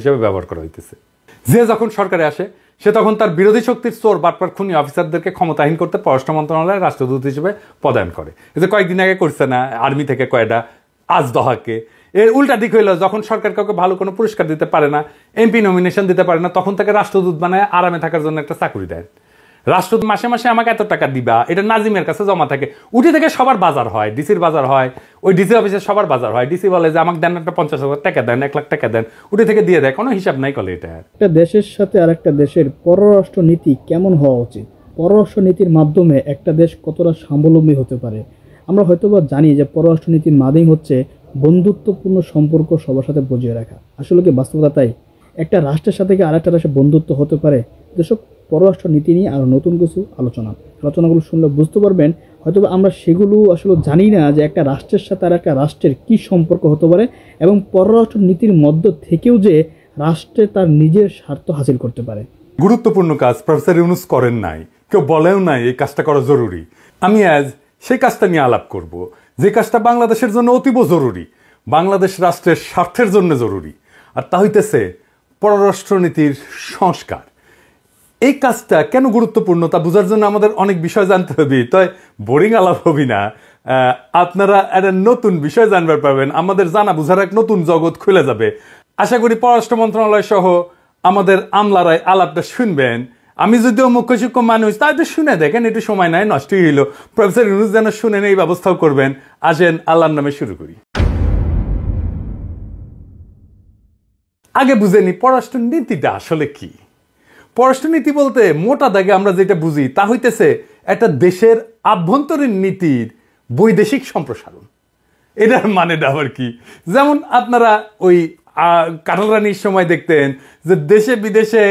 হিসেবে ব্যবহার করা হইতেছে। যে যখন সরকারে আসে সে তখন তার বিরোধী শক্তির চোর বাটপার খুনি অফিসারদেরকে ক্ষমতাহীন করতে পররাষ্ট্র মন্ত্রণালয়ের রাষ্ট্রদূত হিসেবে পদায়ন করে। এই যে কয়েকদিন আগে করছে না আর্মি থেকে কয়টা আজদহাকে। এর উল্টা দিক হইলো যখন সরকার কাউকে ভালো কোনো পুরস্কার দিতে পারে না, এমপি নমিনেশন দিতে পারে না, তখন তাকে রাষ্ট্রদূত বানায় আরামে থাকার জন্য একটা চাকরি দেয়। রাষ্ট্রদূত মাসে মাসে আমাকে এত টাকা দিবা, এটা নাজিমের কাছে জমা থাকে। উঠে থেকে সবার বাজার হয়, ডিসির বাজার হয়, ওই ডিসি অফিসে সবার বাজার হয়। ডিসি বলে যে আমাকে দেন একটা 50,000 টাকা দেন, 1 লাখ টাকা দেন, উঠে থেকে দিয়ে দেয়, কোনো হিসাব নাই। কলে এটা একটা দেশের সাথে আরেকটা দেশের পররাষ্ট্র নীতি কেমন হওয়া উচিত, পররাষ্ট্র নীতির মাধ্যমে একটা দেশ কতটা স্বাবলম্বী হতে পারে। আমরা হয়তোবা জানি যে পররাষ্ট্র নীতির মাধ্যম হচ্ছে বন্ধুত্বপূর্ণ সম্পর্ক সবার সাথে বজিয়ে রাখা। আসলে কি বাস্তবতা তাই? একটা রাষ্ট্রের সাথে কি আরেকটা রাষ্ট্রের বন্ধুত্ব হতে পারে? যেসব পররাষ্ট্র নীতি নিয়ে আরও নতুন কিছু আলোচনাগুলো শুনলে বুঝতে পারবেন হয়তো আমরা সেগুলো আসলে জানি না যে একটা রাষ্ট্রের সাথে আর একটা রাষ্ট্রের কী সম্পর্ক হতে পারে, এবং পররাষ্ট্র নীতির মধ্য থেকেও যে রাষ্ট্রে তার নিজের স্বার্থ হাসিল করতে পারে। গুরুত্বপূর্ণ কাজ প্রফেসর ইউনূস করেন নাই, কেউ বলেও নাই এই কাজটা করা জরুরি। আমি আজ সেই কাজটা নিয়ে আলাপ করব, যে কাজটা বাংলাদেশের জন্য অতীব জরুরি, বাংলাদেশ রাষ্ট্রের স্বার্থের জন্য জরুরি, আর তা হইতেছে পররাষ্ট্রনীতির সংস্কার। এই কাজটা কেন গুরুত্বপূর্ণ তা বোঝার জন্য আমাদের অনেক বিষয় জানতে হবে। তাই বোরিং আলাপ হবি না, আপনারা একটা নতুন বিষয় জানবার পারবেন, আমাদের জানা বোঝার এক নতুন জগৎ খুলে যাবে। আশা করি পররাষ্ট্র মন্ত্রণালয় সহ আমাদের আমলারাই আলাপটা শুনবেন। আমি যদিও মুখ্য শিক্ষক মানুষ, তাই তো শুনে দেখেন, একটু সময় নাই, নষ্টই হইল। প্রফেসর ইউনূস যেন শুনেন, এই ব্যবস্থাও করবেন। আসেন আল্লাহর নামে শুরু করি। আগে বুঝে নি পররাষ্ট্র নীতিটা আসলে কি। পররাষ্ট্রনীতি বলতে মোটা দাগে আমরা যেটা বুঝি তা হইতেছে একটা দেশের আভ্যন্তরীণ নীতির বৈদেশিক সম্প্রসারণ। এটার মানেটা আবার কি? যেমন আপনারা ওই কাঁঠাল রানীর সময় দেখতেন যে দেশে বিদেশে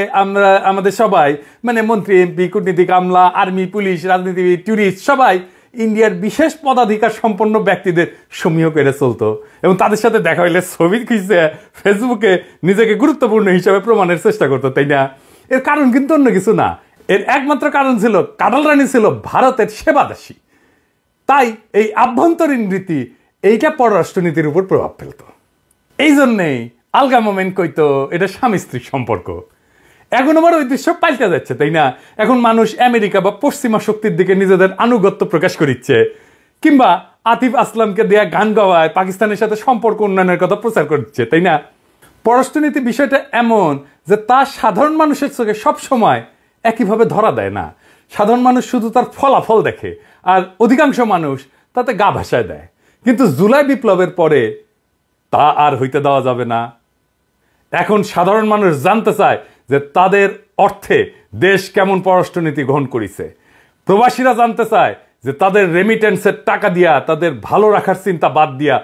আমাদের সবাই মানে মন্ত্রী, এমপি, কূটনীতিক, আমলা, আর্মি, পুলিশ, রাজনীতিবিদ, ট্যুরিস্ট সবাই ইন্ডিয়ার বিশেষ পদাধিকার সম্পন্ন ব্যক্তিদের সমীহ করে চলতো, এবং তাদের সাথে দেখা হইলে ছবি খিঁচে ফেসবুকে নিজেকে গুরুত্বপূর্ণ হিসাবে প্রমাণের চেষ্টা করতো, তাই না? এর কারণ কিন্তু অন্য কিছু না। এর একমাত্র কারণ ছিল কাঁঠাল রানী ছিল ভারতের সেবাদাসী। তাই এই আভ্যন্তরীণ রীতি এইটা পররাষ্ট্রনীতির উপর প্রভাব ফেলত। এই জন্যেই আলগা মোমেন্ট কইতো এটা স্বামী স্ত্রীর সম্পর্ক। এখন আবার ওই দৃশ্য পাল্টে যাচ্ছে, তাই না? এখন মানুষ আমেরিকা বা পশ্চিমা শক্তির দিকে নিজেদের আনুগত্য প্রকাশ করিচ্ছে, কিংবা আতিফ আসলামকে দেয়া গান গাওয়ায় পাকিস্তানের সাথে সম্পর্ক উন্নয়নের কথা প্রচার করছে, তাই না? পররাষ্ট্রনীতি বিষয়টা এমন যে তা সাধারণ মানুষের চোখে সবসময় একইভাবে ধরা দেয় না। সাধারণ মানুষ শুধু তার ফলাফল দেখে, আর অধিকাংশ মানুষ তাতে গা ভাসায় দেয়। কিন্তু জুলাই বিপ্লবের পরে তা আর হইতে দেওয়া যাবে না। এখন সাধারণ মানুষ জানতে চায় যে তাদের অর্থে দেশ কেমন পররাষ্ট্রনীতি গ্রহণ করেছে। প্রবাসীরা জানতে চায় যে তাদের রেমিটেন্সের টাকা দিয়া, তাদের ভালো রাখার চিন্তা বাদ দিয়া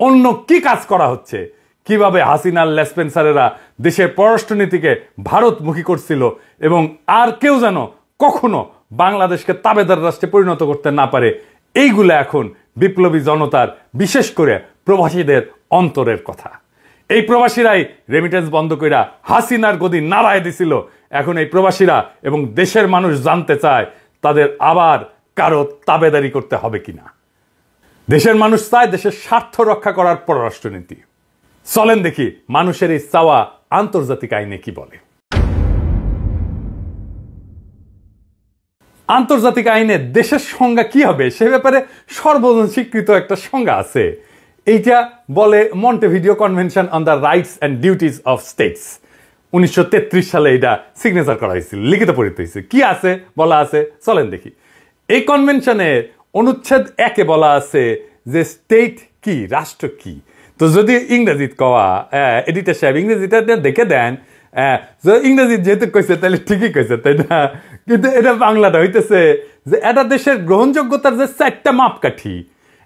অন্য কি কাজ করা হচ্ছে, কিভাবে হাসিনার লেসপেন্সারেরা দেশের পররাষ্ট্রনীতিকে ভারতমুখী করছিল, এবং আর কেউ যেন কখনো বাংলাদেশকে তাবেদার রাষ্ট্রে পরিণত করতে না পারে। এইগুলো এখন বিপ্লবী জনতার, বিশেষ করে প্রবাসীদের অন্তরের কথা। এই প্রবাসীরাই রেমিটেন্স বন্ধ কইরা হাসিনার গদি নাড়ায় দিছিল। এখন এই প্রবাসীরা এবং দেশের মানুষ জানতে চায় তাদের আবার কারো তাবেদারি করতে হবে কিনা। দেশের মানুষ চায় দেশের স্বার্থ রক্ষা করার পররাষ্ট্রনীতি। চলেন দেখি মানুষের এই চাওয়া আন্তর্জাতিক আইনে কি বলে। আন্তর্জাতিক আইনে দেশের সংজ্ঞা কি হবে সে ব্যাপারে সর্বজন স্বীকৃত একটা সংজ্ঞা আছে। এইটা বলে Montevideo convention on the rights and duties of states. 1933 সালে এটা সিগনেচার করা হয়েছিল, লিখিত পরিণত হয়েছে। কি আছে বলা আছে চলেন দেখি। এই কনভেনশনের অনুচ্ছেদ 1-এ বলা আছে যে স্টেট কি, রাষ্ট্র কি। তো যদি ইংরেজিত কওয়া, এডিটর সাহেব ইংরেজিটা দেখে দেন, ইংরেজি যেহেতু কইছে তাহলে ঠিকই কইছে, তাই না? কিন্তু এটা বাংলাটা হইতেছে যে একটা দেশের গ্রহণযোগ্যতার যে 4টা মাপকাঠি,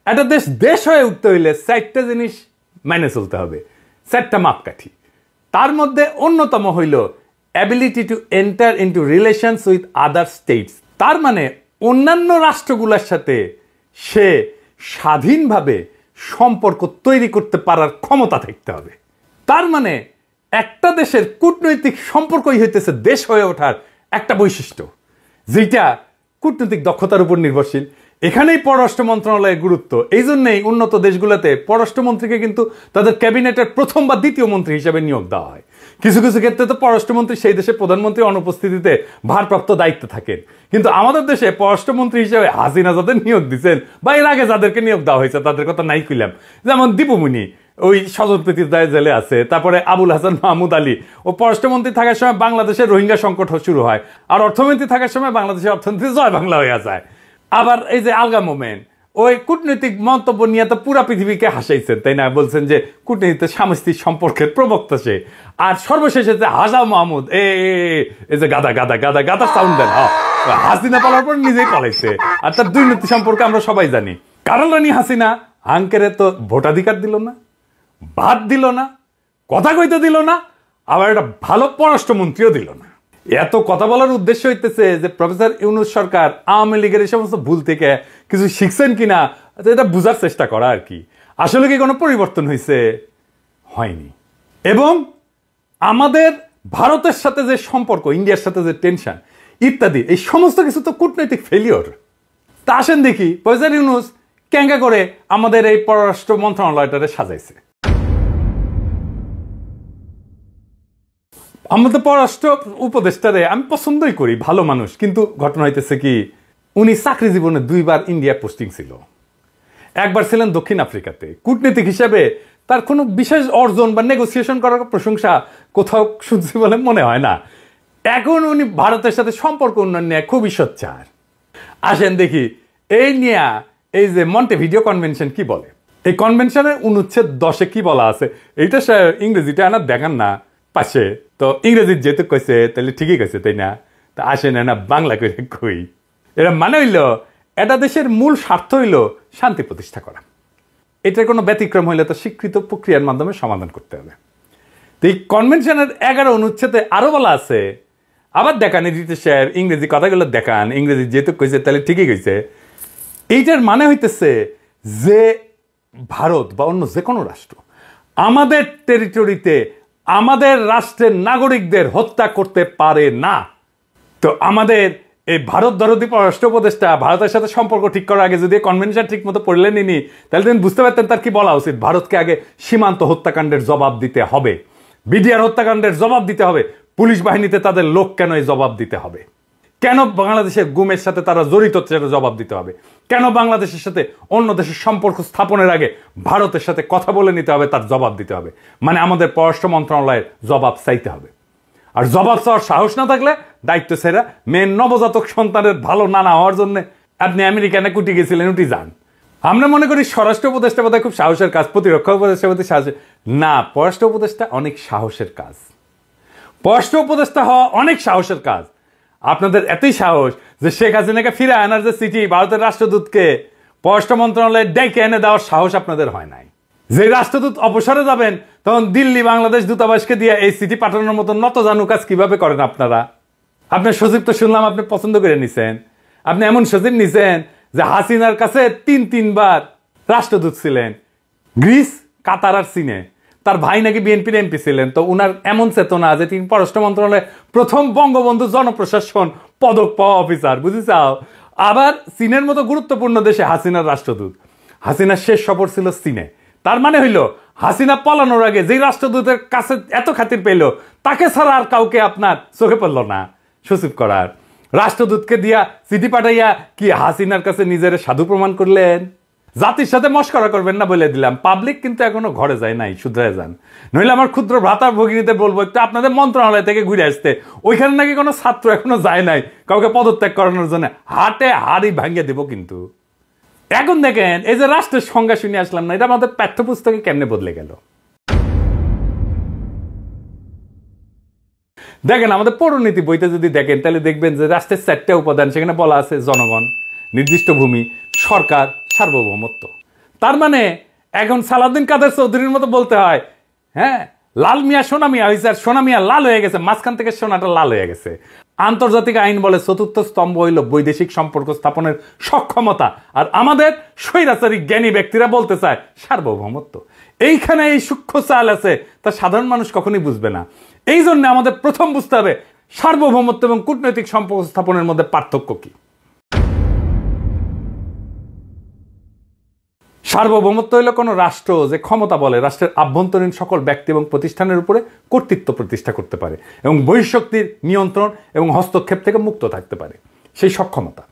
একটা দেশ দেশ হয়ে উঠতে হইলে 4টা জিনিস মেনে চলতে হবে, 4টা মাপকাঠি। তার মধ্যে অন্যতম হইল ability to enter into relations with other states. তার মানে অন্যান্য রাষ্ট্রগুলোর সাথে সে স্বাধীনভাবে সম্পর্ক তৈরি করতে পারার ক্ষমতা থাকতে হবে। তার মানে একটা দেশের কূটনৈতিক সম্পর্কই হইতেছে দেশ হয়ে ওঠার একটা বৈশিষ্ট্য, যেটা কূটনৈতিক দক্ষতার উপর নির্ভরশীল। এখানেই পররাষ্ট্র মন্ত্রণালয়ের গুরুত্ব। এই জন্যই উন্নত দেশগুলোতে পররাষ্ট্রমন্ত্রীকে কিন্তু তাদের ক্যাবিনেটের প্রথম বা দ্বিতীয় মন্ত্রী হিসেবে নিয়োগ দেওয়া হয়। কিছু কিছু ক্ষেত্রে তো পররাষ্ট্রমন্ত্রী সেই দেশের প্রধানমন্ত্রীর অনুপস্থিতিতে ভারপ্রাপ্ত দায়িত্বে থাকেন। কিন্তু আমাদের দেশে পররাষ্ট্রমন্ত্রী হিসেবে হাসিনা যাদের নিয়োগ দিচ্ছেন বা এর আগে যাদেরকে নিয়োগ দেওয়া হয়েছে তাদের কথা নাই কইলাম, যেমন দীপুমণি ওই স্বজনপ্রীতির দায়ে জেলে আছে, তারপরে আবুল হাসান মাহমুদ আলী ও পররাষ্ট্রমন্ত্রী থাকার সময় বাংলাদেশের রোহিঙ্গা সংকট শুরু হয়, আর অর্থমন্ত্রী থাকার সময় বাংলাদেশের অর্থনীতি জয় বাংলা হয়ে যায়। আবার এই যে আলগা মোমেন্ট ওই কূটনৈতিক মন্তব্য নিয়ে তো পুরা পৃথিবীকে হাসাইছেন, তাই না? বলছেন যে কূটনীতিতে স্বামী স্ত্রীর সম্পর্কের প্রবক্তা সে। আর সর্বশেষে যে হাজা মাহমুদ এই যে গাদা গাদা গাদা গাদা সাউন্ড দেন, হাসিনা পালার পর নিজেই পালাইছে। আর তার দুর্নীতি সম্পর্কে আমরা সবাই জানি। কারণে হাসিনা আঙ্কেরে তো ভোটাধিকার দিল না, ভাত দিল না, কথা কইতে দিল না, আবার একটা ভালো পররাষ্ট্রমন্ত্রীও দিল না। এত কথা বলার উদ্দেশ্য হইতেছে যে প্রফেসর ইউনূস সরকার আওয়ামী লীগের এই সমস্ত ভুল থেকে কিছু শিখছেন কিনা এটা বোঝার চেষ্টা করা আর কি। আসলে কি কোনো পরিবর্তন হয়েছে? হয়নি। এবং আমাদের ভারতের সাথে যে সম্পর্ক, ইন্ডিয়ার সাথে যে টেনশন ইত্যাদি, এই সমস্ত কিছু তো কূটনৈতিক ফেলিওর। তা আসেন দেখি প্রফেসর ইউনূস কেঙ্গা করে আমাদের এই পররাষ্ট্র মন্ত্রণালয়টারে সাজাইছে। আমাদের পররাষ্ট্র উপদেষ্টারে আমি পছন্দই করি, ভালো মানুষ। কিন্তু ঘটনা হইতেছে কি, উনি চাকরি জীবনে 2 বার ইন্ডিয়া পোস্টিং ছিল। একবার ছিলেন দক্ষিণ আফ্রিকাতে। কূটনীতিক হিসেবে তার কোনো বিশেষ অর্জন বা নেগোসিয়েশন করার প্রশংসা কোথাও শুনছি বলে মনে হয় না। এখন উনি ভারতের সাথে সম্পর্ক উন্নয়ন নিয়ে খুবই সোচ্চার। আসেন দেখি এই নিয়ে এই যে মন্টেভিডিও কনভেনশন কি বলে। এই কনভেনশনের অনুচ্ছেদ 10-এ কি বলা আছে এইটা ইংরেজিটা আনা দেখান না পাশে। তো ইংরেজির যেহেতু কইছে তাহলে ঠিকই কইছে, তাই না? তা আসেন না বাংলা করে কই। এরা মানে হইল এটা দেশের মূল স্বার্থ হইল শান্তি প্রতিষ্ঠা করা। এটার কোনো ব্যতিক্রম হইলে তো স্বীকৃত প্রক্রিয়ার মাধ্যমে সমাধান করতে হবে। তো এই কনভেনশনের 11 অনুচ্ছেদে আরো বলা আছে, আবার দেখান স্যার ইংরেজি কথাগুলো দেখান, ইংরেজি যেহেতু কইছে তাহলে ঠিকই কইছে। এইটার মানে হইতেছে যে ভারত বা অন্য যে কোনো রাষ্ট্র আমাদের টেরিটরিতে আমাদের রাষ্ট্রের নাগরিকদের হত্যা করতে পারে না। তো আমাদের এই ভারত দরদি পররাষ্ট্র উপদেষ্টা ভারতের সাথে সম্পর্ক ঠিক করার আগে যদি কনভেনশন ঠিক মতো পড়লেন নি, তাহলে তিনি বুঝতে পারতেন তার কি বলা উচিত। ভারতকে আগে সীমান্ত হত্যাকাণ্ডের জবাব দিতে হবে, বিডিআর হত্যাকাণ্ডের জবাব দিতে হবে, পুলিশ বাহিনীতে তাদের লোক কেন এই জবাব দিতে হবে, কেন বাংলাদেশের গুমের সাথে তারা জড়িত সেটা জবাব দিতে হবে, কেন বাংলাদেশের সাথে অন্য দেশের সম্পর্ক স্থাপনের আগে ভারতের সাথে কথা বলে নিতে হবে, তার জবাব দিতে হবে। মানে আমাদের পররাষ্ট্র মন্ত্রণালয়ের জবাব চাইতে হবে। আর জবাব চাওয়ার সাহস না থাকলে দায়িত্ব ছেড়া মেয়ের নবজাতক সন্তানের ভালো নানা হওয়ার জন্য আপনি আমেরিকানে কুটি গেছিলেন, উঠি যান। আমরা মনে করি স্বরাষ্ট্র উপদেষ্টা বোধহয় খুব সাহসের কাজ, প্রতিরক্ষা উপদেষ্টা বোধহয় সাহসের না। পররাষ্ট্র উপদেষ্টা অনেক সাহসের কাজ, পররাষ্ট্র উপদেষ্টা হওয়া অনেক সাহসের কাজ। আপনাদের এতই সাহস যে শেখ হাসিনাকে ফিরে আনার যে চিঠি ভারতের রাষ্ট্রদূতকে পররাষ্ট্র মন্ত্রণালয়ে ডেকে এনে দেওয়ার সাহস আপনাদের হয় নাই। যে রাষ্ট্রদূত অবসরে যাবেন তখন দিল্লি বাংলাদেশ দূতাবাসকে দিয়ে এই চিঠি পাঠানোর মতো নত জানু কাজ কিভাবে করেন আপনারা? আপনার সচিব তো শুনলাম আপনি পছন্দ করে নিছেন। আপনি এমন সচিব নিছেন যে হাসিনার কাছে 3 বার রাষ্ট্রদূত ছিলেন, গ্রিস, কাতার আর চীনে। তার ভাই নাকি বিএনপির এমপি ছিলেন। তো উনার এমন চেতনা যে তিনি পররাষ্ট্র মন্ত্রণালয়ে প্রথম বঙ্গবন্ধু জনপ্রশাসন পদক পাওয়া অফিসার, বুঝেছাও। আবার চীনের মতো গুরুত্বপূর্ণ দেশে হাসিনার রাষ্ট্রদূত। হাসিনার শেষ সফর ছিল চীনে। তার মানে হইল হাসিনা পালানোর আগে যে রাষ্ট্রদূতের কাছে এত খাতির পেল তাকে ছাড়া আর কাউকে আপনার চোখে পড়ল না সচিব করার। রাষ্ট্রদূতকে দিয়া চিঠি পাঠাইয়া কি হাসিনার কাছে নিজের সাধু প্রমাণ করলেন? জাতির সাথে মস্করা করবেন না বলে দিলাম। পাবলিক কিন্তু এখনো ঘরে যায় নাই, শুধরায় যান। নইলে আমার ক্ষুদ্র ভ্রাতা ভগিনীদের বলবো একটু আপনাদের মন্ত্রণালয় থেকে ঘুরে আসতে। ওইখানে নাকি কোনো ছাত্র এখনো যায় নাই কাউকে পদত্যাগ করানোর জন্য। হাটে হাড়ি ভাঙিয়ে দেবো কিন্তু। এখন দেখেন এই যে রাষ্ট্রের সংজ্ঞা শুনে আসলাম না, এটা আমাদের পাঠ্যপুস্তকে কেমনে বদলে গেল। দেখেন আমাদের পৌরনীতি বইতে যদি দেখেন তাহলে দেখবেন যে রাষ্ট্রের 4টে উপাদান, সেখানে বলা আছে জনগণ, নির্দিষ্ট ভূমি, সরকার, সার্বভৌমত্ব। তার মানে এখন সালাউদ্দিন কাদের চৌধুরীর মতো বলতে হয়, হ্যাঁ লাল মিয়া সোনা মিয়া হয়েছে, আর সোনা মিয়া লাল হয়ে গেছে, মাঝখান থেকে সোনাটা লাল হয়ে গেছে। আন্তর্জাতিক আইন বলে চতুর্থ স্তম্ভ হইল বৈদেশিক সম্পর্ক স্থাপনের সক্ষমতা, আর আমাদের স্বৈরাচারী জ্ঞানী ব্যক্তিরা বলতে চায় সার্বভৌমত্ব। এইখানে এই সূক্ষ্ম চাল আছে, তা সাধারণ মানুষ কখনই বুঝবে না। এই জন্য আমাদের প্রথম বুঝতে হবে সার্বভৌমত্ব এবং কূটনৈতিক সম্পর্ক স্থাপনের মধ্যে পার্থক্য কি। সার্বভৌমত্ব হলো কোনো রাষ্ট্র যে ক্ষমতা বলে রাষ্ট্রের আভ্যন্তরীণ সকল ব্যক্তি এবং প্রতিষ্ঠানের উপরে কর্তৃত্ব প্রতিষ্ঠা করতে পারে এবং বহিঃশক্তির নিয়ন্ত্রণ এবং হস্তক্ষেপ থেকে মুক্ত থাকতে পারে, সেই সক্ষমতা।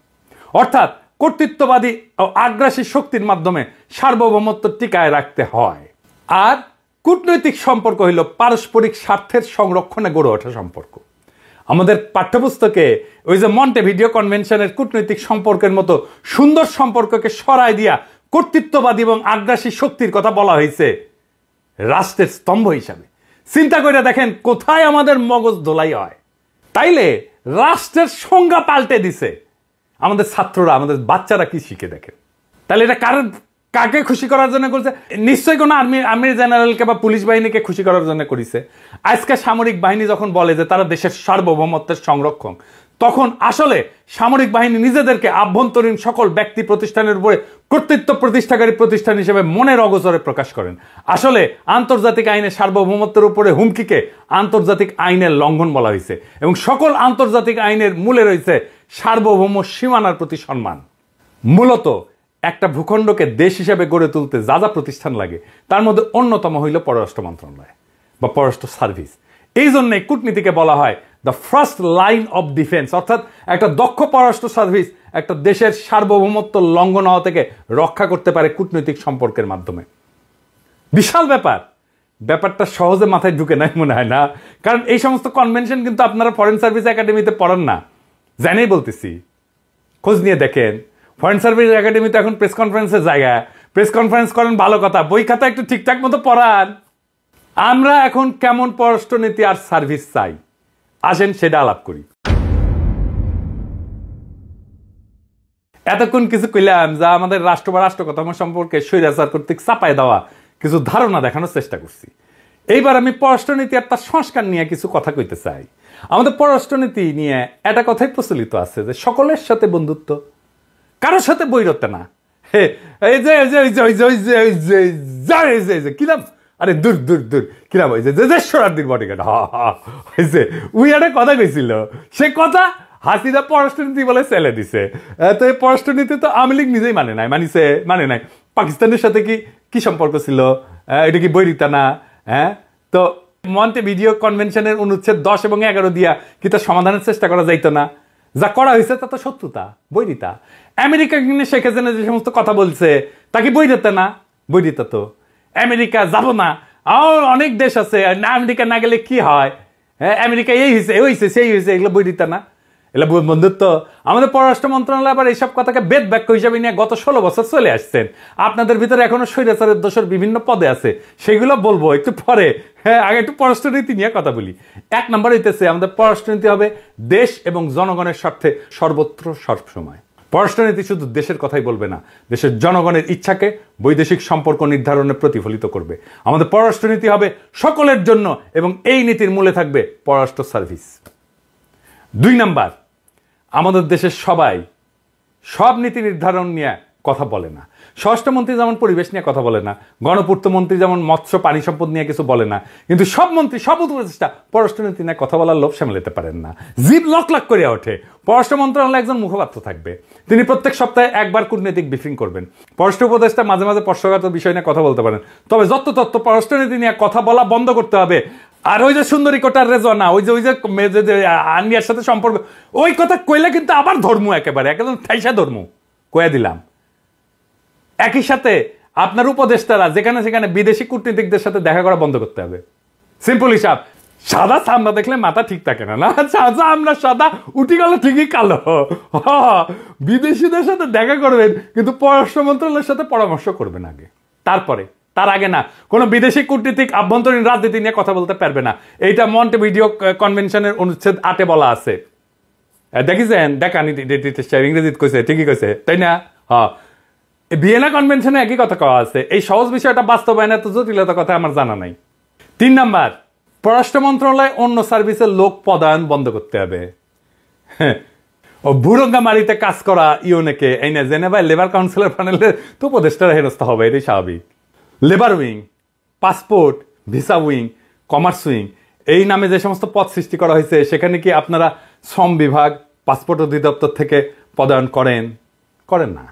অর্থাৎ কর্তৃত্ববাদী ও আগ্রাসী শক্তির মাধ্যমে সার্বভৌমত্ব টিকায় রাখতে হয়। আর কূটনৈতিক সম্পর্ক হইল পারস্পরিক স্বার্থের সংরক্ষণে গড়ে ওঠা সম্পর্ক। আমাদের পাঠ্যপুস্তকে ওই যে মন্টেভিডিও কনভেনশনের কূটনৈতিক সম্পর্কের মতো সুন্দর সম্পর্ককে সরায় দিয়া কর্তৃত্ববাদী এবং আগ্রাসী শক্তির কথা বলা হয়েছে রাষ্ট্রের স্তম্ভ হিসাবে। চিন্তা করে দেখেন কোথায় আমাদের মগজ ধোলাই হয়। তাইলে রাষ্ট্রের সংজ্ঞা পাল্টে দিছে। আমাদের ছাত্ররা, আমাদের বাচ্চারা কি শিখে দেখেন। তাহলে এটা কাকে খুশি করার জন্য করছে? নিশ্চয়ই কোনো আর্মি জেনারেলকে বা পুলিশ বাহিনীকে খুশি করার জন্য করেছে। আজকে সামরিক বাহিনী যখন বলে যে তারা দেশের সার্বভৌমত্বের সংরক্ষণ, তখন আসলে সামরিক বাহিনী নিজেদেরকে আভ্যন্তরীণ সকল ব্যক্তি প্রতিষ্ঠানের উপরে কর্তৃত্ব প্রতিষ্ঠাকারী প্রতিষ্ঠান হিসেবে মনের অগোচরে প্রকাশ করেন। আসলে আন্তর্জাতিক আইনের সার্বভৌমত্বের উপরে হুমকিকে আন্তর্জাতিক আইনের লঙ্ঘন বলা হয়েছে এবং সকল আন্তর্জাতিক আইনের মূলে রয়েছে সার্বভৌম সীমানার প্রতি সম্মান। মূলত একটা ভূখণ্ডকে দেশ হিসেবে গড়ে তুলতে যা যা প্রতিষ্ঠান লাগে তার মধ্যে অন্যতম হইল পররাষ্ট্র মন্ত্রণালয় বা পররাষ্ট্র সার্ভিস। এই জন্যে কূটনীতিকে বলা হয় the first line of defence, অর্থাৎ একটা দক্ষ পররাষ্ট্র সার্ভিস একটা দেশের সার্বভৌমত্ব লঙ্ঘন হওয়া থেকে রক্ষা করতে পারে কূটনৈতিক সম্পর্কের মাধ্যমে। বিশাল ব্যাপারটা সহজে মাথায় ঢুকে নাই মনে হয় না, কারণ এই সমস্ত কনভেনশন কিন্তু আপনারা ফরেন সার্ভিস একাডেমিতে পড়েন না। জানেই বলতেছি, খোঁজ নিয়ে দেখেন। ফরেন সার্ভিস একাডেমিতে এখন প্রেস কনফারেন্সের জায়গা, প্রেস কনফারেন্স করেন ভালো কথা, বই খাতা একটু ঠিকঠাক মতো পড়ান। আমরা এখন কেমন পররাষ্ট্রনীতি আর সার্ভিস চাই, আসেন সেটা আলাপ করি। এতক্ষণ কিছু কইলাম যা আমাদের রাষ্ট্র বা রাষ্ট্র কাঠামো সম্পর্কে স্বৈরাচার কর্তৃক চাপায় দেওয়া কিছু ধারণা দেখানোর চেষ্টা করছি। এইবার আমি পররাষ্ট্রনীতি আর তার সংস্কার নিয়ে কিছু কথা কইতে চাই। আমাদের পররাষ্ট্রনীতি নিয়ে একটা কথাই প্রচলিত আছে যে সকলের সাথে বন্ধুত্ব, কারোর সাথে বৈরত্ব না। এই যে কিলাম, আরে দূর দূর দূর কিলাম, ওই যে শরার্দির বডিগার্ড হয়েছে, উই একটা কথা কইছিল, সে কথা হাসিনা পররাষ্ট্রনীতি বলে ছেলে দিছে। তো এই পররাষ্ট্রনীতি তো আওয়ামী লীগ নিজেই মানে নাই। পাকিস্তানের সাথে কি সম্পর্ক ছিল? এটা কি বৈরিতা না? হ্যাঁ, তো মন্টেভিডিও কনভেনশনের অনুচ্ছেদ 10 এবং 11 দিয়া কি তার সমাধানের চেষ্টা করা যাইতো না? যা করা হয়েছে তা তো শত্রুতা, বৈরিতা। আমেরিকা কিনে শেখ হাসিনা যে সমস্ত কথা বলছে তা কি বৈরিতা না? বৈরিতা তো। আমেরিকা যাব না, অনেক দেশ আছে, আমেরিকা না গেলে কি হয়? হ্যাঁ, আমেরিকা এই হয়েছে, ওই হয়েছে, সেই হয়েছে, এগুলো বৈরিতা না? এগুলো বন্ধুত্ব। আমাদের পররাষ্ট্র মন্ত্রণালয় আবার এইসব কথাকে বেদ বাক্য হিসাবে নিয়ে গত 16 বছর চলে আসছেন। আপনাদের ভিতরে এখনো স্বৈরাচারের দোষের বিভিন্ন পদে আছে, সেগুলো বলবো একটু পরে। হ্যাঁ, আগে একটু পররাষ্ট্রনীতি নিয়ে কথা বলি। 1 নম্বর হইতেছে আমাদের পররাষ্ট্রনীতি হবে দেশ এবং জনগণের স্বার্থে সর্বত্র সবসময়। পররাষ্ট্রনীতি শুধু দেশের কথাই বলবে না, দেশের জনগণের ইচ্ছাকে বৈদেশিক সম্পর্ক নির্ধারণে প্রতিফলিত করবে। আমাদের পররাষ্ট্রনীতি হবে সকলের জন্য এবং এই নীতির মূলে থাকবে পররাষ্ট্র সার্ভিস। 2 নাম্বার, আমাদের দেশের সবাই সব নীতি নির্ধারণ নিয়ে কথা বলে না। স্বরাষ্ট্রমন্ত্রী যেমন পরিবেশ নিয়ে কথা বলে না, গণপূর্ত মন্ত্রী যেমন মৎস্য পানি সম্পদ নিয়ে কিছু বলে না, কিন্তু সব মন্ত্রী, সব উপদেষ্টা পররাষ্ট্রনীতি নিয়ে কথা বলার লোভ সামলাতে পারেন না, জিভ লক করে ওঠে। পররাষ্ট্র মন্ত্রণালয়ে একজন মুখপাত্র থাকবে, তিনি প্রত্যেক সপ্তাহে একবার কূটনৈতিক ব্রিফিং করবেন। পররাষ্ট্র উপদেষ্টা মাঝে মাঝে স্পর্শকাতর বিষয় নিয়ে কথা বলতে পারেন, তবে যত তথ্য পররাষ্ট্রনীতি নিয়ে কথা বলা বন্ধ করতে হবে। আর ওই যে সুন্দরী কোটার রেজনা, ওই যে আন্ডিয়ার সাথে সম্পর্ক, ওই কথা কইলে কিন্তু আবার ধর্ম একেবারে একদম ঠাইসা ধর্ম কয়ে দিলাম। একই সাথে আপনার উপদেষ্টারা যেখানে সেখানে বিদেশি কূটনীতিকদের সাথে দেখা করা বন্ধ করতে হবে। সিম্পল হিসাব, সাদা চামড়া দেখলে মাথা ঠিক থাকে না, সাদা আমরা সাদা উঠি গেল ঠিকই কালো। বিদেশিদের সাথে দেখা করবেন কিন্তু পররাষ্ট্র মন্ত্রণালয়ের সাথে পরামর্শ করবেন আগে, তার আগে না। কোনো বিদেশি কূটনীতিক আভ্যন্তরীণ রাজনীতি নিয়ে কথা বলতে পারবে না। এইটা মন্টেভিডিও কনভেনশনের অনুচ্ছেদ 8 বলা আছে। দেখিছেন? দেখানি ইংরেজিতে কইছে, ঠিকই কইছে, তাই না? হ্যাঁ, ভিয়েনা কনভেনশনে একই কথা কওয়া আছে। এই সহজ বিষয়টা বাস্তবায়নে এত জটিলতা কথা আমার জানা নাই। 3 নাম্বার, পররাষ্ট্র মন্ত্রণালয় অন্য সার্ভিসের লোক পদায়ন বন্ধ করতে হবে। ও বুড়ঙ্গামারিতে কাজ করা ইউনেকে এই না জেনেভায় লেবার কাউন্সিলের প্যানেলের তো উপদেষ্টারা হেনস্থা হবে, এটাই স্বাভাবিক। Labour wing, passport, visa wing, commerce wing, এই নামে যে সমস্ত পদ সৃষ্টি করা হয়েছে সেখানে কি আপনারা শ্রম বিভাগ, পাসপোর্ট অধিদপ্তর থেকে পদায়ন করেন না?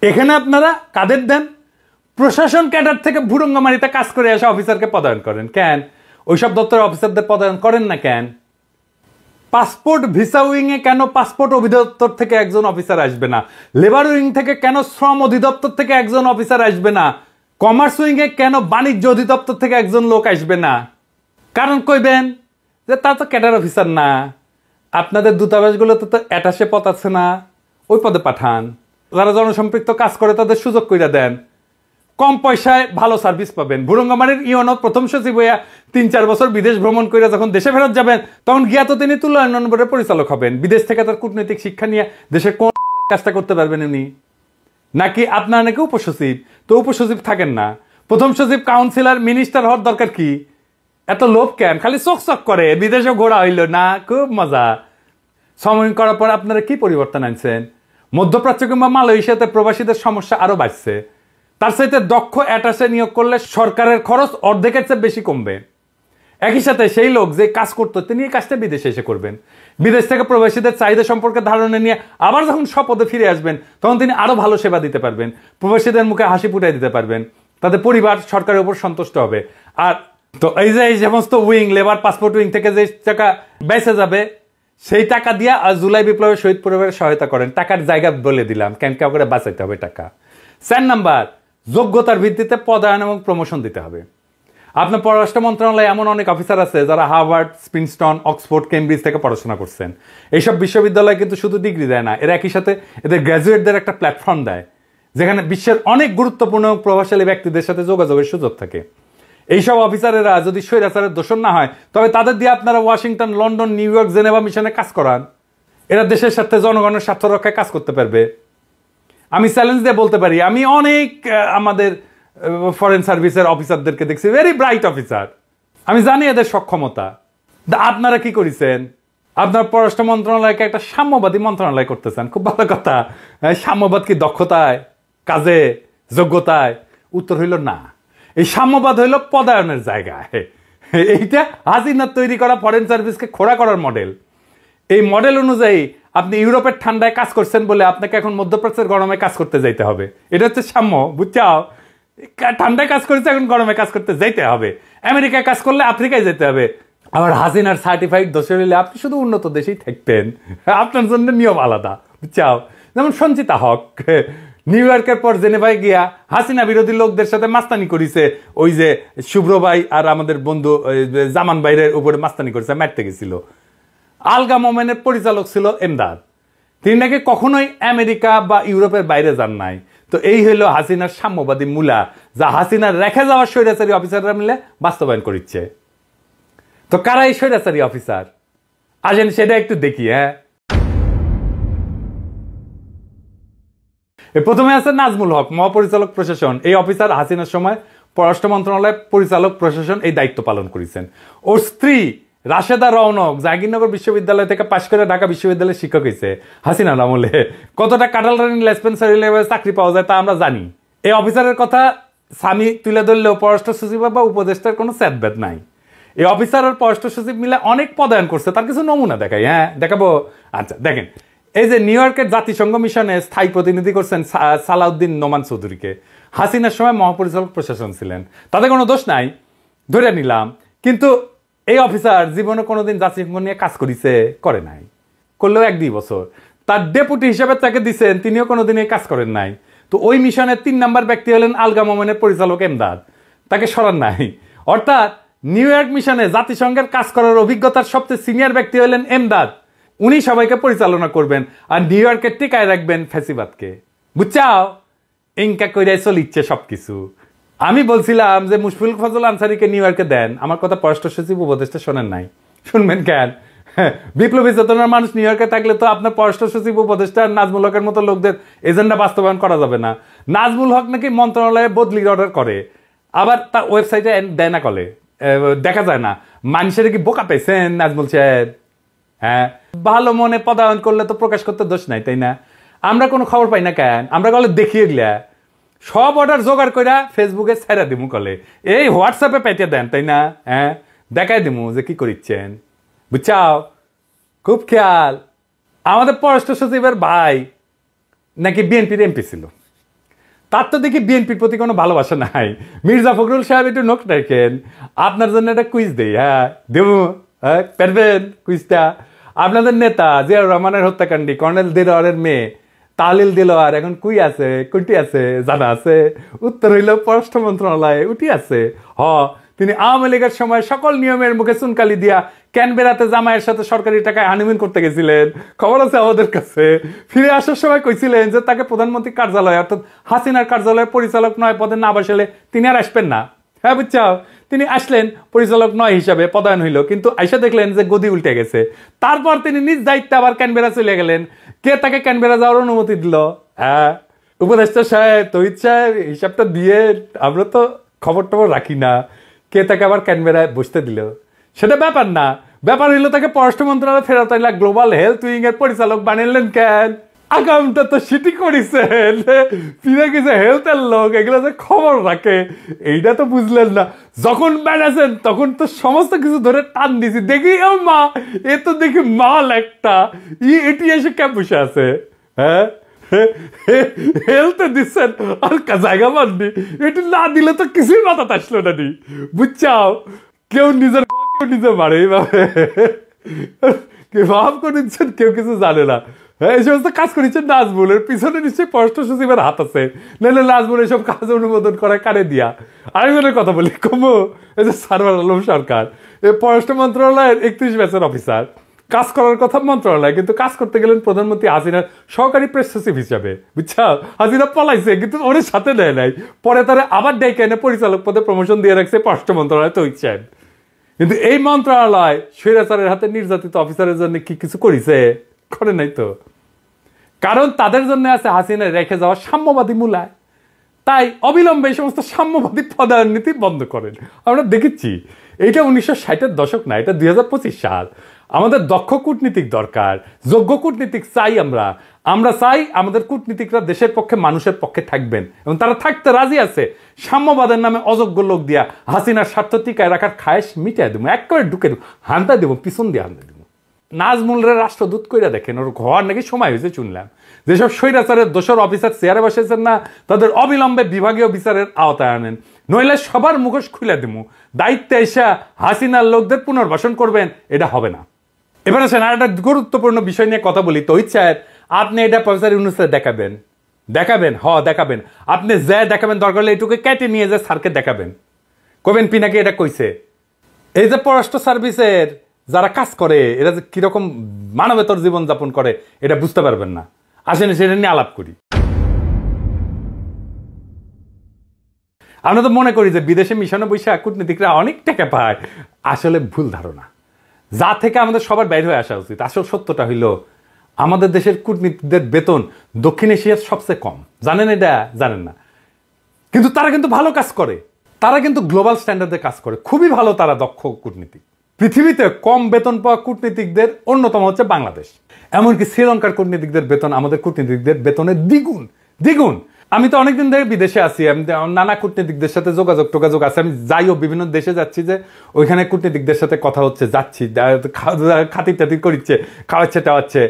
এখানে আপনারা কাদের দেন? প্রশাসন ক্যাডার থেকে ভুরঙ্গামারিতে কাজ করে আসা অফিসারকে পদায়ন করেন কেন? ওইসব দপ্তরের অফিসারদের পদায়ন করেন না কেন? পাসপোর্ট ভিসা উইং এ কেন পাসপোর্ট অধিদপ্তর থেকে একজন অফিসার আসবে না? লেবার উইং থেকে কেন শ্রম অধিদপ্তর থেকে একজন অফিসার আসবে না? কমার্স উইং এ কেন বাণিজ্য অধিদপ্তর থেকে একজন লোক আসবে না? কারণ কইবেন যে তা তো ক্যাডার অফিসার না, আপনাদের দূতাবাসগুলোতে তো অ্যাটাশে পদ আছে না, ওই পদে পাঠান। যারা জনসম্পৃক্ত কাজ করে তাদের সুযোগ কইরা দেন, কম পয়সায় ভালো সার্ভিস পাবেন। ভুরঙ্গামারির ইউনো প্রথম সচিব হইয়া 3-4 বছর বিদেশ ভ্রমণ করে যখন দেশে ফেরত যাবেন, তখন গিয়া তো তিনি তুলা উন্নয়ন বোর্ডের পরিচালক হবেন। বিদেশ থেকে তার কূটনৈতিক শিক্ষা নিয়ে দেশের কোন কাজটা করতে পারবেন উনি? নাকি আপনার নাকি উপসচিব, তো উপসচিব থাকেন না, প্রথম সচিব, কাউন্সিলর, মিনিস্টার হওয়ার দরকার কি? এত লোভ কেন? খালি চোখ চক করে, বিদেশে ঘোরা হইল না, খুব মজা। সময় করার পর আপনারা কি পরিবর্তন আনছেন? মধ্যপ্রাচ্য কিংবা মালয়েশিয়াতে প্রবাসীদের সমস্যা আরো বাড়ছে। তার সাথে দক্ষ অ্যাটাশে নিয়োগ করলে সরকারের খরচ অর্ধেকের চেয়ে বেশি কমবে। একই সাথে সেই লোক যে কাজ করতো তিনি এই কাজটা বিদেশে এসে করবেন। বিদেশ থেকে প্রবাসীদের চাহিদা সম্পর্কে ধারণা নিয়ে আবার যখন স্বপদে ফিরে আসবেন, তখন তিনি আরো ভালো সেবা দিতে পারবেন, প্রবাসীদের মুখে হাসি ফুটাই দিতে পারবেন, তাদের পরিবার সরকারের উপর সন্তুষ্ট হবে। আর তো এই যে এই সমস্ত উইং, লেবার পাসপোর্ট উইং থেকে যে টাকা বেঁচে যাবে, সেই টাকা দিয়ে জুলাই বিপ্লবের শহীদ পরিবারের সহায়তা করেন। টাকার জায়গা বলে দিলাম, কেন কেউ করে বাঁচাইতে হবে টাকা। 4 নাম্বার, যোগ্যতার ভিত্তিতে পদায়ন এবং প্রমোশন দিতে হবে। আপনার পররাষ্ট্র মন্ত্রণালয়ে এমন অনেক অফিসার আছে যারা হার্ভার্ড, প্রিন্সটন, অক্সফোর্ড, কেমব্রিজ থেকে পড়াশোনা করছেন। এইসব বিশ্ববিদ্যালয় কিন্তু শুধু ডিগ্রি দেয় না, এরা একই সাথে এদের গ্র্যাজুয়েটদের একটা প্ল্যাটফর্ম দেয়, যেখানে বিশ্বের অনেক গুরুত্বপূর্ণ প্রভাবশালী ব্যক্তিদের সাথে যোগাযোগের সুযোগ থাকে। এইসব অফিসারেরা যদি স্বৈরাচারের দোষর না হয়, তবে তাদের দিয়ে আপনারা Washington, London, new York, Geneva মিশনে কাজ করান। এরা দেশের সাথে জনগণের স্বার্থ রক্ষায় কাজ করতে পারবে। আমি চ্যালেঞ্জ দিয়ে বলতে পারি, আমি অনেক আমাদের ফরেন সার্ভিসের অফিসারদেরকে দেখছি, ভেরি ব্রাইট অফিসার। আমি জানি এদের সক্ষমতা। আপনারা কি করেছেন? আপনার পররাষ্ট্র মন্ত্রণালয়কে একটা সাম্যবাদী মন্ত্রণালয় করতেছেন, খুব ভালো কথা। সাম্যবাদ কি দক্ষতায়, কাজে, যোগ্যতায়? উত্তর হইল না। এই সাম্যবাদ হইল পদায়নের জায়গায়। এইটা হাসিনার তৈরি করা ফরেন সার্ভিসকে খোড়া করার মডেল। এই মডেল অনুযায়ী আপনি ইউরোপের ঠান্ডায় কাজ করছেন বলে আপনাকে এখন মধ্যপ্রাচ্যের গরমে কাজ করতে যাইতে হবে। এটা হচ্ছে সাম্য, বুঝছাও? ঠান্ডায় কাজ করেছে, এখন গরমে কাজ করতে যাইতে হবে। আমেরিকায় কাজ করলে আফ্রিকায় যেতে হবে। আবার হাসিনার সার্টিফাইড দোষর হইলে আপনি শুধু উন্নত দেশেই থাকতেন, আপনার জন্য নিয়ম আলাদা, বুঝছাও? যেমন সঞ্চিতা হক নিউ ইয়র্কের পর জেনেভায় গিয়া হাসিনা বিরোধী লোকদের সাথে মাস্তানি করিছে। ওই যে শুভ্র ভাই আর আমাদের বন্ধু জামান ভাইয়ের উপরে মাস্তানি করেছে, মারতে গেছিল। আলগা মোমেনের পরিচালক ছিল এমদাদ, তিনি নাকি কখনোই আমেরিকা বা ইউরোপের বাইরে যান নাই। তো এই হইল হাসিনার সাম্যবাদী মূলা, যা হাসিনার রেখে যাওয়া স্বৈরাচারী অফিসাররা মিলে বাস্তবায়ন করিচ্ছে। তো কারা এই স্বৈরাচারী অফিসার? আসেন সেটা একটু দেখি। প্রথমে আছে নাজমুল হক, মহাপরিচালক প্রশাসন। এই অফিসার হাসিনার সময় পররাষ্ট্র মন্ত্রণালয় পরিচালক প্রশাসন এই দায়িত্ব পালন করেছেন। ওর স্ত্রী রাশেদা রওনক জাহাঙ্গীরনগর বিশ্ববিদ্যালয় থেকে পাশ করে ঢাকা বিশ্ববিদ্যালয়ের শিক্ষক হয়েছে হাসিনার আমলে। কতটা কাঁঠাল রানী লেসপেন্সারি লেভেলে চাকরি পাওয়া যায় তা আমরা জানি। এই অফিসারের কথা স্বামী তুলে ধরলেও পররাষ্ট্র সচিব বা উপদেষ্টার কোনো স্যাদব্যাদ নাই। এই অফিসার আর পররাষ্ট্র সচিব মিলে অনেক পদায়ন করছে, তার কিছু নমুনা দেখাই। দেখাবো। আচ্ছা দেখেন, এই যে নিউ ইয়র্কের জাতিসংঘ মিশনে স্থায়ী প্রতিনিধি করছেন সালাউদ্দিন নোমান চৌধুরীকে। হাসিনার সময় মহাপরিচালক প্রশাসন ছিলেন, তাতে কোনো দোষ নাই, ধরে নিলাম। কিন্তু এই অফিসার জীবনে কোনোদিন জাতিসংঘ নিয়ে কাজ করেছে? করে নাই। করলেও 1-2 বছর। তার ডেপুটি হিসেবে তাকে দিচ্ছেন, তিনিও কোনোদিন এই কাজ করেন নাই। তো ওই মিশনের 3 নাম্বার ব্যক্তি হলেন আলগা মোমেনের পরিচালক এমদাদ, তাকে সরান নাই। অর্থাৎ নিউ ইয়র্ক মিশনে জাতিসংঘের কাজ করার অভিজ্ঞতার সবচেয়ে সিনিয়র ব্যক্তি হলেন এমদাদ। উনি সবাইকে পরিচালনা করবেন আর নিউ ইয়র্কের টিকায় রাখবেন ফ্যাসিবাদকে, বুঝছাও? ইনকা কইরাই চলিচ্ছে সবকিছু। আমি বলছিলাম যে মুশফিকুল ফজল আনসারীকে নিউ ইয়র্কে দেন, আমার কথা পররাষ্ট্র সচিব উপদেষ্টা শোনেন নাই। শুনবেন কেন? বিপ্লবী চেতনার মানুষ নিউ ইয়র্কে থাকলে তো আপনার পররাষ্ট্র সচিব উপদেষ্টা নাজমুল হকের মতো লোকদের এজেন্ডা বাস্তবায়ন করা যাবে না। নাজমুল হক নাকি মন্ত্রণালয়ে বদলির অর্ডার করে, আবার তার ওয়েবসাইটে দেয় না, কলে দেখা যায় না। মানুষের কি বোকা পেয়েছেন নাজমুল সাহেব? ভালো মনে পদায়ন করলে তো প্রকাশ করতে দোষ নাই, তাই না? আমরা কোনো খবর পাই না কেন? আমরা কলে দেখিয়ে গেলা সব অর্ডার জোগাড় করে ফেসবুকে ছেড়া দিমু, কলে এই হোয়াটসঅ্যাপে পেটে দেন, তাই না? দেখাই দিমু যে কি করিচ্ছেন, বুঝছাও? খুব খেয়াল। আমাদের পররাষ্ট্র সচিবের ভাই নাকি বিএনপির এমপি ছিল। তার তো দেখি বিএনপির প্রতি কোনো ভালোবাসা নাই। মির্জা ফখরুল সাহেব একটু নোট রাখেন, আপনার জন্য একটা কুইজ দেই। হ্যাঁ দেবো, হ্যাঁ পারবেন কুইজটা? আপনাদের নেতা জিয়াউর রহমানের হত্যাকাণ্ডী কর্নেল দিলওয়ারের মেয়ে তাহলিল দিলওয়ার এখন কুই আছে, কুটি আছে জানা আছে? উত্তর হইল পররাষ্ট্র মন্ত্রণালয়ে উঠি আছে। তিনি আওয়ামী লীগের সময় সকল নিয়মের মুখে চুনকালি দিয়া ক্যানবেরাতে জামাইয়ের সাথে সরকারি টাকায় হানিমুন করতে গেছিলেন, খবর আছে আমাদের কাছে। ফিরে আসার সময় কইছিলেন যে তাকে প্রধানমন্ত্রী কার্যালয় অর্থাৎ হাসিনার কার্যালয়ের পরিচালক নয় পদে না বসালে তিনি আর আসবেন না। হ্যাঁ বুঝছাও, তিনি আসলেন পরিচালক নয় হিসাবে, পদায়ন হইল, কিন্তু আইসা দেখলেন যে গদি উল্টে গেছে। তারপর তিনি নিজ দায়িত্বে আবার ক্যানবেরা চলে গেলেন। কে তাকে ক্যানবেরা যাওয়ার অনুমতি দিল? হ্যাঁ উপদেষ্টা সাহেব, তহিদ সাহেব, হিসাবটা দিয়ে আমরা তো খবর টবর রাখি না। কে তাকে আবার ক্যানবেরায় বসতে দিল সেটা ব্যাপার না, ব্যাপার হইলো তাকে পররাষ্ট্র মন্ত্রণালয় ফেরত আইলা গ্লোবাল হেলথ উইং এর পরিচালক বানাইলেন কেন? আগামটা তো সিটি করেছেন, ফিরে গেছে হেলথের লোক, এগুলো যে খবর রাখে এইটা তো বুঝলেন না। যখন বানাছেন তখন তো সমস্ত কিছু ধরে টান দিছি, দেখি ও মা, এ তো দেখি মাল একটা, এটি এসে কে বসে আছে? হ্যাঁ হেলথে দিচ্ছেন আর জায়গা বাননি, এটি না দিলে তো কিছুই মাথা আসলো না নি, বুঝছাও? কেউ নিজের কেউ নিজে মারে এইভাবে, কেউ ভাব করে দিচ্ছেন, কেউ কিছু জানে না। হ্যাঁ এই সমস্ত কাজ করেছেন নাজমুলের পিছনে নিশ্চয়ই পররাষ্ট্র সচিবের হাত আছে, নাহলে নাজমুল এসব কাজ অনুমোদন করা কারে দিয়া। আরেকজনের কথা বলি কমো, এই যে সারওয়ার আলম সরকার, এই পররাষ্ট্র মন্ত্রণালয়ের 31 ব্যাচের অফিসার, কাজ করার কথা মন্ত্রণালয়, কিন্তু কাজ করতে গেলেন প্রধানমন্ত্রী হাসিনার সহকারী প্রেস সচিব হিসাবে, বুঝছা? হাসিনা পলাইছে কিন্তু ওর সাথে নেয় নাই, পরে তারা আবার ডেকে এনে পরিচালক পদে প্রমোশন দিয়ে রাখছে পররাষ্ট্র মন্ত্রণালয় তো ইচ্ছেন। কিন্তু এই মন্ত্রণালয় স্বৈরাচারের হাতে নির্যাতিত অফিসারের জন্য কি কিছু করেছে? করে নাই তো, কারণ তাদের জন্য আছে হাসিনা রেখে যাওয়া সাম্যবাদী মূলায়। তাই অবিলম্বে এই সমস্ত সাম্যবাদী পদায়ন নীতি বন্ধ করেন। আমরা দেখেছি এইটা 1960-এর দশক না, এটা 2025 সাল। আমাদের দক্ষ কূটনীতিক দরকার, যোগ্য কূটনীতিক চাই। আমরা চাই আমাদের কূটনীতিকরা দেশের পক্ষে মানুষের পক্ষে থাকবেন এবং তারা থাকতে রাজি আছে। সাম্যবাদের নামে অযোগ্য লোক দিয়া হাসিনার স্বার্থ টিকায় রাখার খায়েশ মিটাই দেবো, একেবারে ঢুকে দেবো, হান্তা দেবো, পিছন দিয়ে হান্তা দেবো। নাজমুলরে রাষ্ট্রদূত কইরা দেখেন, ওর ঘর নাকি সময় হয়েছে শুনলাম। যেসব স্বৈরাচারের দোসর অফিসার চেয়ারে বসেছেন না, তাদের অবিলম্বে বিভাগীয় বিচারের আওতায় আনেন, নইলে সবার মুখোশ খুলে দেবো। দায়িত্বে এসে হাসিনার লোকদের পুনর্বাসন করবেন, এটা হবে না। এবার আসেন আর একটা গুরুত্বপূর্ণ বিষয় নিয়ে কথা বলি। তহিদ সাহেব, আপনি এটা প্রফেসর ইউনূসকে দেখাবেন? দেখাবেন। আপনি যা দেখাবেন দরকার হলে এটুকু কেটে নিয়ে যে স্যারকে দেখাবেন, কবেন পিনাকি এটা কইছে। এই যে পররাষ্ট্র সার্ভিসের যারা কাজ করে এরা যে কিরকম মানবেতর জীবন যাপন করে এটা বুঝতে পারবেন না। আসেন সেটা নিয়ে আলাপ করি। আমরা তো মনে করি যে বিদেশে মিশনে বৈশা কূটনীতিকরা অনেক টাকা পায়, আসলে ভুল ধারণা, যা থেকে আমাদের সবার বাইরে হয়ে আসা উচিত। আসল সত্যটা হইল আমাদের দেশের কূটনীতিকদের বেতন দক্ষিণ এশিয়ার সবচেয়ে কম। জানেন এটা? জানেন না, কিন্তু তারা কিন্তু ভালো কাজ করে, তারা কিন্তু গ্লোবাল স্ট্যান্ডার্ডে কাজ করে, খুবই ভালো, তারা দক্ষ কূটনীতিক। পৃথিবীতে কম বেতন পাওয়া কূটনীতিকদের অন্যতম হচ্ছে বাংলাদেশ। এমনকি শ্রীলঙ্কার কূটনীতিকদের বেতন আমাদের কূটনীতিকদের বেতনের দ্বিগুণ। আমি তো অনেকদিন ধরে বিদেশে আছি, আমি নানা কূটনীতিকদের সাথে যোগাযোগ আছে। আমি যাইও বিভিন্ন দেশে যাচ্ছি, যে ওইখানে কূটনীতিকদের সাথে কথা হচ্ছে, যাচ্ছি, খাতির টাতির করছে, খাওয়াচ্ছে টাওয়াচ্ছে,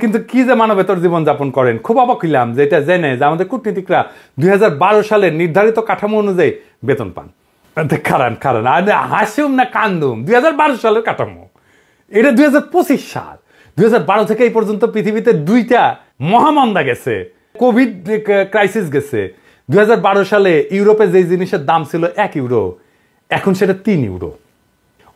কিন্তু কি যে মানবেতর জীবন যাপন করেন। খুব অবাক হইলাম যে এটা জেনে যে আমাদের কূটনীতিকরা 2012 সালের নির্ধারিত কাঠামো অনুযায়ী বেতন পান। কারণ হাসিম না কান্দুম, 2012 সালের কাঠামো, এটা 2025 সাল। 2012 থেকে এই পর্যন্ত পৃথিবীতে 2টা মহামন্দা গেছে, কোভিড ক্রাইসিস গেছে। 2012 সালে ইউরোপে যে জিনিসের দাম ছিল 1 ইউরো, এখন সেটা 3 ইউরো।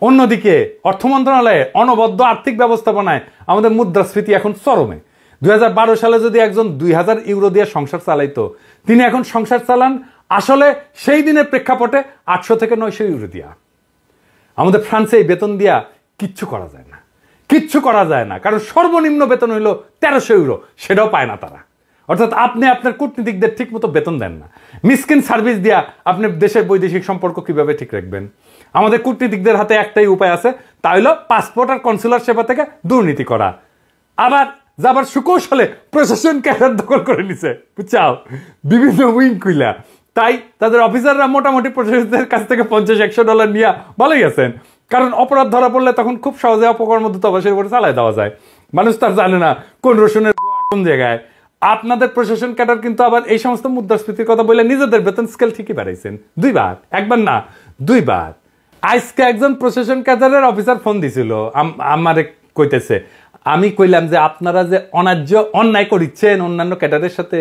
অন্যদিকে অর্থ মন্ত্রণালয়ে অনবদ্য আর্থিক ব্যবস্থাপনায় আমাদের মুদ্রাস্ফীতি এখন চরমে। 2012 সালে যদি একজন 2000 ইউরো দিয়ে সংসার চালাইতো, তিনি এখন সংসার চালান আসলে সেই দিনের প্রেক্ষাপটে 800 থেকে 900 ইউরো দিয়া। আমাদের ফ্রান্সে এই বেতন দিয়া কিচ্ছু করা যায় না, কারণ সর্বনিম্ন বেতন হইল 1300 ইউরো, সেটাও পায় না তারা। অর্থাৎ আপনি আপনার কূটনীতিকদের ঠিক মতো বেতন দেন না। মিসকিন সার্ভিস দিয়া আপনি দেশের বৈদেশিক সম্পর্ক কিভাবে ঠিক রাখবেন? আমাদের কূটনীতিকদের হাতে একটাই উপায় আছে, তা হলো পাসপোর্ট আর কনসুলার সেবা থেকে দুর্নীতি করা। আবার যাবার সুকৌশলে প্রশাসন ক্যাডার দখল করে নিছে, বুঝছাও, বিভিন্ন উইং কইলা। তাই তাদের অফিসাররা মোটামুটি প্রশাসনের কাছ থেকে $50-100 নিয়ে ভালোই আছেন, কারণ অপরাধ ধরা পড়লে তখন খুব সহজে অপকর্ম দূতাবাসের উপরে চালায় দেওয়া যায়। মানুষ তার জানে না কোন রসুনের কোন জায়গায়। আপনাদের প্রশাসন ক্যাডার কিন্তু আবার এই সমস্ত মুদ্রাস্ফীতির কথা বলে নিজেদের বেতন স্কেল ঠিকই বাড়াইছেন 2 বার, একবার না 2 বার। আজকে একজন প্রশাসন ক্যাডারের অফিসার ফোন দিছিল আমারে কইতেছে, আমি কইলাম যে আপনারা যে অন্যায্য অন্যায় করিচ্ছেন অন্যান্য ক্যাডারের সাথে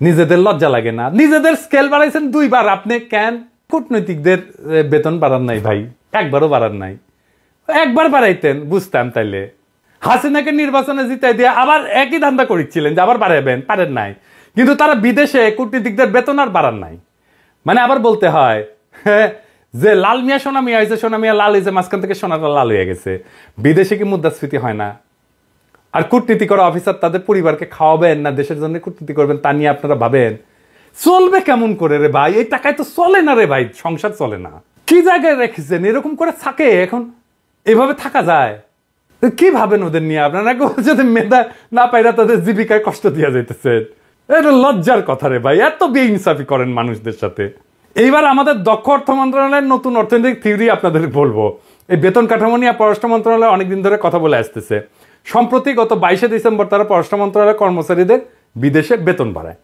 নিজেদের লজ্জা লাগে না? নিজেদের স্কেল বাড়াইছেন 2 বার, আপনি কেন কূটনৈতিকদের বেতন বাড়ান নাই ভাই? একবারও বাড়ান নাই। একবার বাড়াইতেন বুঝতাম তাইলে। হাসিনাকে নির্বাচনে জিতাই দিয়ে আবার একই ধান্দা করিচ্ছিলেন যে আবার বাড়াবেন, পারেন নাই। কিন্তু তারা বিদেশে কূটনীতিকদের বেতন আর বাড়ান নাই। মানে আবার বলতে হয় যে লাল মিয়া সোনা মিয়া হয়েছে, সোনা মিয়া লাল হয়েছে, মাঝখান থেকে সোনাটা লাল হয়ে গেছে। বিদেশে কি মুদ্রাস্ফীতি হয় না? আর কূটনীতি করা অফিসার তাদের পরিবারকে খাওয়াবেন না দেশের জন্য কূটনীতি করবেন, তা নিয়ে আপনারা ভাবেন? চলবে কেমন করে রে ভাই? এই টাকায় তো চলে না রে ভাই, সংসার চলে না। কি জায়গায় রেখেছেন? এরকম করে থাকে এখন? এভাবে থাকা যায়? কি ভাবেন ওদের নিয়ে আপনারা? যদি মেধা না পাইরা তাদের জীবিকায় কষ্ট দিয়া যাইতেছেন, এটা লজ্জার কথা রে ভাই। এত বেইনসাফি করেন মানুষদের সাথে। এইবার আমাদের দক্ষ অর্থ মন্ত্রণালয়ের নতুন অর্থনৈতিক থিওরি আপনাদের বলবো। এই বেতন কাঠামো নিয়ে পররাষ্ট্র মন্ত্রণালয় অনেকদিন ধরে কথা বলে আসতেছে। সম্প্রতি গত 22শে ডিসেম্বর তারা পররাষ্ট্র মন্ত্রণালয়ের কর্মচারীদের বিদেশে বেতন বাড়ায়।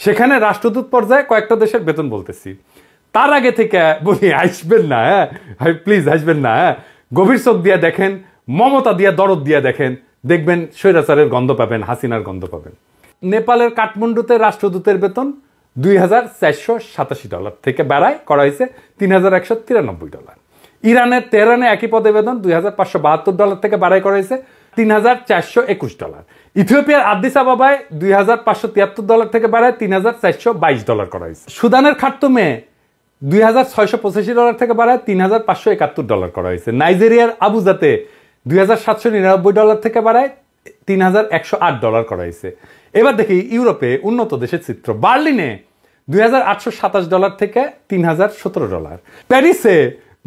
সেখানে রাষ্ট্রদূত পর্যায়ে কয়েকটা দেশের বেতন বলতেছি। তার আগে থেকে বলি আসবেন না, হ্যাঁ প্লিজ আসবেন না, হ্যাঁ গভীর চোখ দিয়ে দেখেন, মমতা দিয়ে দরদ দিয়ে দেখেন, দেখবেন স্বৈরাচারের গন্ধ পাবেন, হাসিনার গন্ধ পাবেন। নেপালের কাঠমান্ডুতে রাষ্ট্রদূতের বেতন $2,487 থেকে বাড়ায় করা হয়েছে $3,193। ইরানের তেহরানে একই পদে বেতন $2,572 থেকে বাড়াই করা হয়েছে $3,421। ইথিওপিয়ার আদিস আবাবায় $2,573 থেকে বাড়ায় $3,422 করা হয়েছে। সুদানের খার্তুমে $2,685 থেকে বাড়ায় $3,571 করা হয়েছে। নাইজেরিয়ার আবুজাতে $2,799 থেকে বাড়ায় $3,108 করা হয়েছে। এবার দেখি ইউরোপে উন্নত দেশের চিত্র। বার্লিনে $2,827 থেকে $3,017। প্যারিসে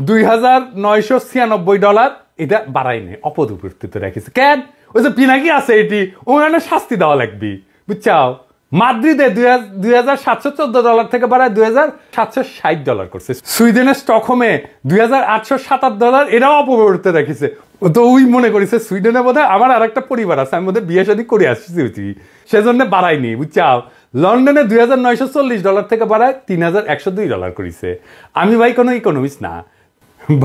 $2,996, এটা বাড়ায়নি, অপরিবর্তিত রেখেছে। কেন? ওই যে পিনাকি আছে এটি ওখানে শাস্তি দেওয়া লাগবে, বুঝছাও। মাদ্রিদে $2,714 থেকে বাড়ায় $2,760 করছে। সুইডেনের স্টকহোমে $2,807, এটাও অপরিবর্তিত রেখেছে। তো ওই মনে করেছে সুইডেনে বোধহয় আমার আর একটা পরিবার আছে, আমি বোধহয় বিয়ে শাদী করে আসছি, সেজন্য বাড়ায়নি, বুঝছাও। লন্ডনে $2,940 থেকে বাড়ায় $3,102 করেছে। আমি ভাই কোনো ইকোনমিস্ট না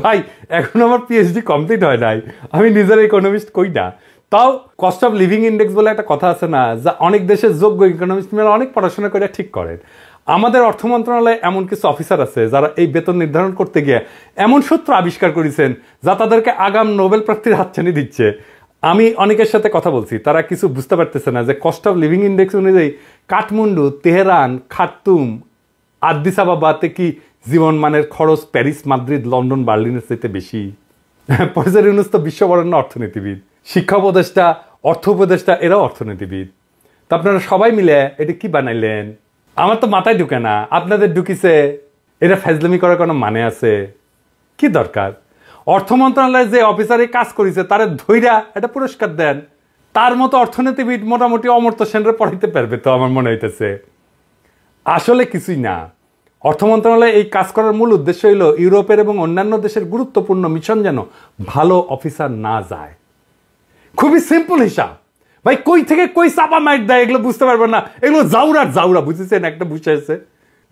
ভাই, এখন আমার পিএইচডি কমপ্লিট হয় নাই, আমি নিজের ইকোনমিস্ট কই না। তাও কস্ট অফ লিভিং ইন্ডেক্স বলে একটা কথা আছে না, যা অনেক দেশের যোগ্য ইকোনমিস্ট মেলা অনেক পড়াশোনা করে ঠিক করেন। আমাদের অর্থ মন্ত্রণালয়ে এমন কিছু অফিসার আছে যারা এই বেতন নির্ধারণ করতে গিয়ে এমন সূত্র আবিষ্কার করেছেন যা তাদেরকে আগাম নোবেল প্রাপ্তির হাতছানি দিচ্ছে। আমি অনেকের সাথে কথা বলছি, তারা কিছু বুঝতে পারতেছে না যে কস্ট অফ লিভিং ইন্ডেক্স অনুযায়ী কাঠমান্ডু, তেহরান, খার্তুম, আদিস আবাবাতে কি জীবনমানের খরচ প্যারিস, মাদ্রিদ, লন্ডন, বার্লিনের চাইতে বেশি। প্রফেসর ইউনূস তো বিশ্ববরেণ্য অর্থনীতিবিদ, শিক্ষা উপদেষ্টা, অর্থ উপদেষ্টা, এরাও অর্থনীতিবিদ। তো আপনারা সবাই মিলে এটা কি বানাইলেন? আমার তো মাথায় ঢুকে না, আপনাদের ঢুকিছে। এটা ফাজলামি করার কোনো মানে আছে? কি দরকার? অর্থ মন্ত্রণালয়ের যে অফিসার এই কাজ করেছে তারে ধইরা এটা পুরস্কার দেন। তার মতো অর্থনীতিবিদ মোটামুটি অমর্ত্য সেনরে পড়াইতে পারবে তো, আমার মনে হইতেছে। আসলে কিছুই না। অর্থ মন্ত্রণালয়ে এই কাজ করার মূল উদ্দেশ্য হইল ইউরোপের এবং অন্যান্য দেশের গুরুত্বপূর্ণ মিশন যেন ভালো অফিসার না যায়। খুবই সিম্পল হিসাব ভাই, কই থেকে কই চাপা মাইট দেয় এগুলো বুঝতে পারবে না। এগুলো জাউরার জাউরা, বুঝেছেন? একটা বুঝে আছে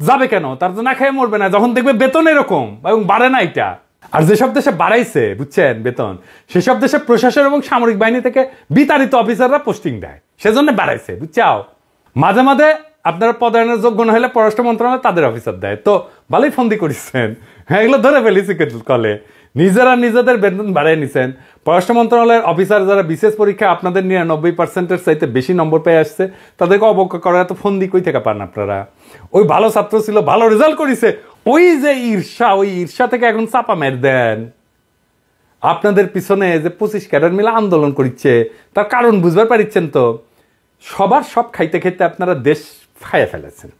যাবে কেন, তার তো না খেয়ে মরবে না যখন দেখবে বেতন এরকম এবং বাড়ে না এটা। আর যেসব দেশে বাড়াইছে বুঝছেন বেতন, সেসব দেশে প্রশাসন এবং সামরিক বাহিনী থেকে বিতাড়িত অফিসাররা পোস্টিং দেয়, সেজন্য বাড়াইছে, বুঝছাও। মাঝে মাঝে আপনারা পদায়নের যোগ্য না হলে পররাষ্ট্র মন্ত্রণালয় তাদের অফিসার দেয়। তো ভালোই ফন্দি করেছেন, হ্যাঁ এগুলো ধরে ফেলেছি কলে। নিজেরা নিজেদের বেতন বাড়িয়ে নিছেন। পররাষ্ট্র মন্ত্রণালয়ের অফিসার যারা বিশেষ পরীক্ষা আপনাদের 99% চাইতে বেশি নম্বর পেয়ে আসছে, তাদেরকে অবজ্ঞা করা এত ফন্দি কই থেকে পান আপনারা? ওই ভালো ছাত্র ছিল, ভালো রেজাল্ট করেছে, ওই যে ঈর্ষা, ওই ঈর্ষা থেকে এখন চাপা মেরে দেন। আপনাদের পিছনে যে 25 ক্যাডার মিলে আন্দোলন করছে তার কারণ বুঝবার পারিচ্ছেন তো? সবার সব খাইতে খেতে আপনারা দেশ খাইয়ে ফেলেছেন।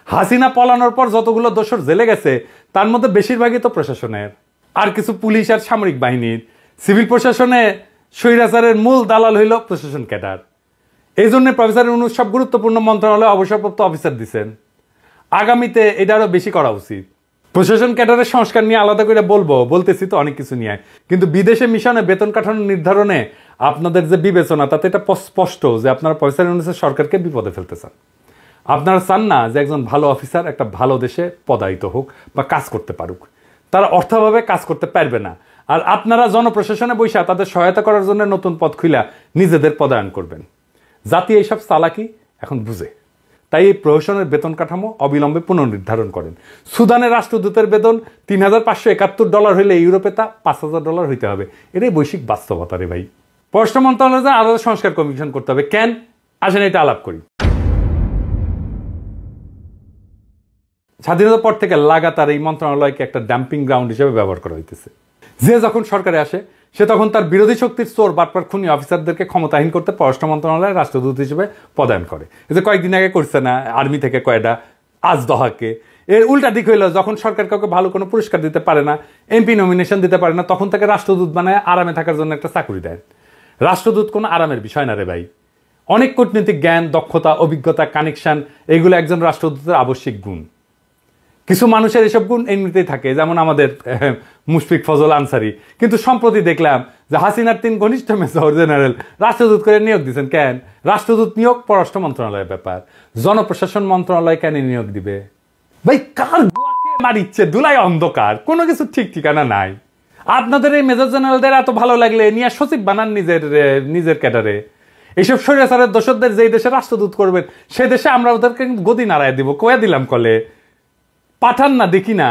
হাসিনা পলানোর পর যতগুলো দোসর জেলে গেছে তার মধ্যে বেশিরভাগই তো প্রশাসনের, আর কিছু পুলিশ আর সামরিক বাহিনীর। সিভিল প্রশাসনে স্বৈরাচারের মূল দালাল হইল প্রশাসন ক্যাডার। এই জন্য প্রফেসর ইউনূস সব গুরুত্বপূর্ণ মন্ত্রণালয়ে অবসরপ্রাপ্ত অফিসার দিচ্ছেন। আগামীতে এটা আরো বেশি করা উচিত। প্রশাসন ক্যাডারের সংস্কার নিয়ে আলাদা করে বলতেছি তো অনেক কিছু নিয়ে, কিন্তু বিদেশে মিশনে বেতন কাঠামো নির্ধারণে আপনাদের যে বিবেচনা তাতে এটা স্পষ্ট যে আপনারা প্রফেসর ইউনূসের সরকারকে বিপদে ফেলতে চান। আপনারা চান না যে একজন ভালো অফিসার একটা ভালো দেশে পদায়িত হোক বা কাজ করতে পারুক। তারা অর্থভাবে কাজ করতে পারবে না, আর আপনারা জনপ্রশাসনে বৈশা তাদের সহায়তা করার জন্য নতুন পদ খুলে নিজেদের পদায়ন করবেন। জাতি এইসব চালাকি এখন বুঝে, তাই এই প্রহসনের বেতন কাঠামো অবিলম্বে পুনর্নির্ধারণ করেন। সুদানের রাষ্ট্রদূতের বেতন $৩,৫৭১ হইলে ইউরোপে তা $৫,০০০ হইতে হবে। এটাই বৈশ্বিক বাস্তবতা রে ভাই। পররাষ্ট্র মন্ত্রণালয়ে আলাদা সংস্কার কমিশন করতে হবে। কেন? আসেন এটা আলাপ করি। স্বাধীনতার পর থেকে লাগাতার এই মন্ত্রণালয়কে একটা ডাম্পিং গ্রাউন্ড হিসেবে ব্যবহার করা হইতেছে। যে যখন সরকারে আসে সে তখন তার বিরোধী শক্তির চোর বাটপার খুনি অফিসারদেরকে ক্ষমতাহীন করতে পররাষ্ট্র মন্ত্রণালয়ের রাষ্ট্রদূত হিসেবে পদায়ন করে। এই যে কয়েকদিন আগে করছে না আর্মি থেকে কয়টা আজদহাকে। এর উল্টা দিক হইল যখন সরকার কাউকে ভালো কোনো পুরস্কার দিতে পারে না, এমপি নমিনেশন দিতে পারে না, তখন তাকে রাষ্ট্রদূত বানায় আরামে থাকার জন্য একটা চাকরি দেয়। রাষ্ট্রদূত কোনো আরামের বিষয় না রে ভাই। অনেক কূটনৈতিক জ্ঞান, দক্ষতা, অভিজ্ঞতা, কানেকশন এগুলো একজন রাষ্ট্রদূতের আবশ্যিক গুণ। কিছু মানুষের এসব গুণ এমনিতেই থাকে, যেমন আমাদের মুশফিক ফজল আনসারি। কিন্তু সম্প্রতি দেখলাম যে হাসিনার 3 ঘনিষ্ঠ মেজর জেনারেল রাষ্ট্রদূত করে নিয়োগ দিচ্ছেন। কেন? রাষ্ট্রদূত নিয়োগ পররাষ্ট্র মন্ত্রণালয়ের ব্যাপার, জনপ্রশাসন মন্ত্রণালয় কেন নিয়োগ দিবে? ভাই কার গোয়াকে মারিচ্ছে ধুলাই অন্ধকার, কোনো কিছু ঠিক ঠিকানা নাই। আপনাদের এই মেজর জেনারেলদের এত ভালো লাগলে নিয়ে সচিব বানান নিজের ক্যাডারে। এইসব স্বৈরাচারের দোষরদের যেই দেশে রাষ্ট্রদূত করবেন সে দেশে আমরা ওদেরকে গদি নাড়ায় দিব। কয়ে দিলাম কলে পাঠান না দেখি না,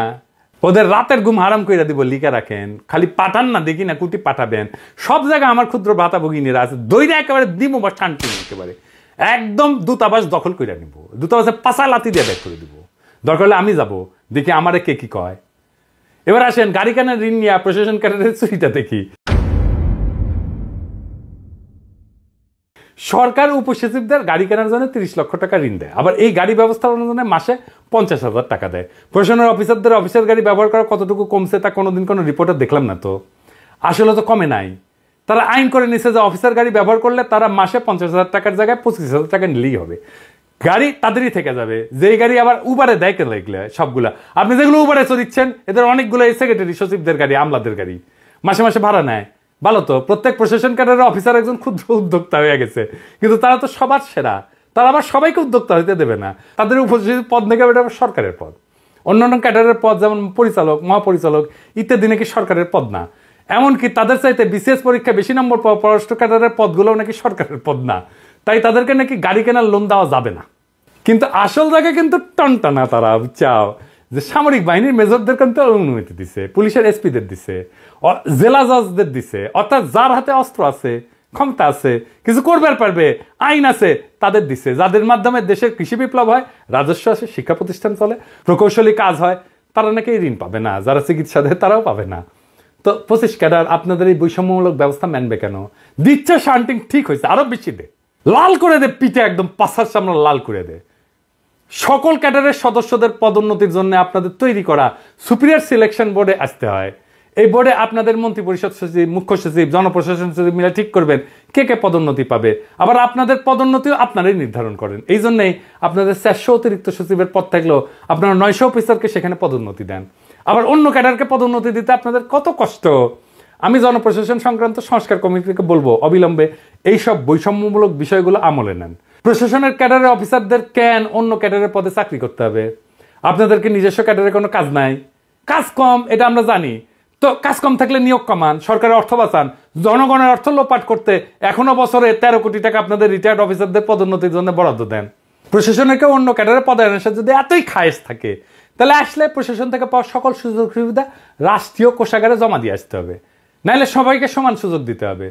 ওদের রাতের ঘুম হারাম কইরা দিব লিখে রাখেন। খালি পাঠান না দেখি না কুটি পাঠাবেন। সব জায়গায় আমার ক্ষুদ্র ভাতা ভগিনীরা আছে, দইরা একেবারে দিব বা শান্তি একেবারে একদম দূতাবাস দখল কইরা নিব। দূতাবাসে পাশা লাথি দিয়ে ব্যাক করে দিব। দরকার হলে আমি যাব, দেখি আমারে কে কি কয়। এবার আসেন গাড়ি কেনার ঋণ নিয়ে প্রশাসন কাটারের চুরিটা দেখি। সরকার উপসচিবদের গাড়ি কেনার জন্য 30 লক্ষ টাকা ঋণ দেয়, আবার এই গাড়ি ব্যবস্থাপনার জন্য মাসে 50,000 টাকা দেয়। প্রশাসনের অফিসারদের অফিসের গাড়ি ব্যবহার করা কতটুকু কমছে তা কোনোদিন কোনো রিপোর্টে দেখলাম না। তো আসলে তো কমে নাই। তারা আইন করে নিছে যে অফিসার গাড়ি ব্যবহার করলে তারা মাসে 50,000 টাকার জায়গায় 25,000 টাকা নিলেই হবে। গাড়ি তাদেরই থেকে যাবে। যেই গাড়ি আবার উবারে দেয় কেন এগুলো সবগুলা? আপনি যেগুলো উবারে চড়িচ্ছেন এদের অনেকগুলো সেক্রেটারি সচিবদের গাড়ি, আমলাদের গাড়ি মাসে মাসে ভাড়া নেয়। ভালো তো, প্রত্যেক প্রশাসন ক্যাডারের অফিসার একজন ক্ষুদ্র উদ্যোক্তা হয়ে গেছে। কিন্তু তারা তো সবার সেরা, তারা আবার সবাইকে উদ্যোক্তা হইতে দেবে না। তাদের উপসচিব পদ নাকি এটা সরকারের পদ। অন্যান্য ক্যাডারের পদ যেমন পরিচালক, মহাপরিচালক ইত্যাদি নাকি সরকারের পদ না। এমনকি তাদের চাইতে বিসিএস পরীক্ষা বেশি নম্বর পাওয়া পররাষ্ট্র ক্যাডারের পদগুলোও নাকি সরকারের পদ না। তাই তাদেরকে নাকি গাড়ি কেনার লোন দেওয়া যাবে না। কিন্তু আসল জায়গায় কিন্তু টনটানা তারা চাও যে সামরিক বাহিনীর মেজরদের কিন্তু অনুমতি দিছে, পুলিশের এসপিদের দিছে, জেলা জজদের দিছে। অর্থাৎ যার হাতে অস্ত্র আছে, ক্ষমতা আছে, কিছু করবার পারবে, আইন আছে, তাদের দিছে। যাদের মাধ্যমে দেশের কৃষি বিপ্লব হয়, রাজস্ব আসে, শিক্ষা প্রতিষ্ঠান চলে, প্রকৌশলী কাজ হয়, তারা নাকি ঋণ পাবে না। যারা চিকিৎসা দেয় তারাও পাবে না। তো 25 ক্যাডার আপনাদের এই বৈষম্যমূলক ব্যবস্থা মানবে কেন? দিচ্ছে শান্টিং ঠিক হয়েছে, আরো বেশি দে, লাল করে দে, পিঠে একদম পাশার সামনে লাল করে দে। সকল ক্যাডারের সদস্যদের পদোন্নতির জন্য আপনাদের তৈরি করা সুপিরিয়র সিলেকশন বোর্ডে আসতে হয়। এই বোর্ডে আপনাদের মন্ত্রী পরিষদ সচিব, মুখ্য সচিব, জনপ্রশাসন সচিব মিলে ঠিক করবেন কে কে পদোন্নতি পাবে। আবার আপনাদের পদোন্নতিও আপনারাই নির্ধারণ করেন। এই জন্যই আপনাদের 400 অতিরিক্ত সচিবের পদ থাকলেও আপনারা 900 অফিসারকে সেখানে পদোন্নতি দেন। আবার অন্য ক্যাডারকে পদোন্নতি দিতে আপনাদের কত কষ্ট। আমি জনপ্রশাসন সংক্রান্ত সংস্কার কমিটিকে বলবো অবিলম্বে এইসব বৈষম্যমূলক বিষয়গুলো আমলে নেন। প্রশাসনের ক্যাডারের অফিসারদের কেন অন্য ক্যাডারের পদে চাকরি করতে হবে? আপনাদেরকে নিজস্ব ক্যাডারে কোনো কাজ নাই, কাজ কম, এটা আমরা জানি। তো কাজ কম থাকলে নিয়োগ কমান, সরকারের অর্থ বাঁচান। জনগণের অর্থ লোপাট করতে এখনো বছরে 13 কোটি টাকা আপনাদের রিটায়ার্ড অফিসারদের পদোন্নতির জন্য বরাদ্দ দেন। প্রশাসনের কেউ অন্য ক্যাডারে পদায়নের সাথে যদি এতই খায়েশ থাকে, তাহলে আসলে প্রশাসন থেকে পাওয়া সকল সুযোগ সুবিধা রাষ্ট্রীয় কোষাগারে জমা দিয়ে আসতে হবে, নাহলে সবাইকে সমান সুযোগ দিতে হবে।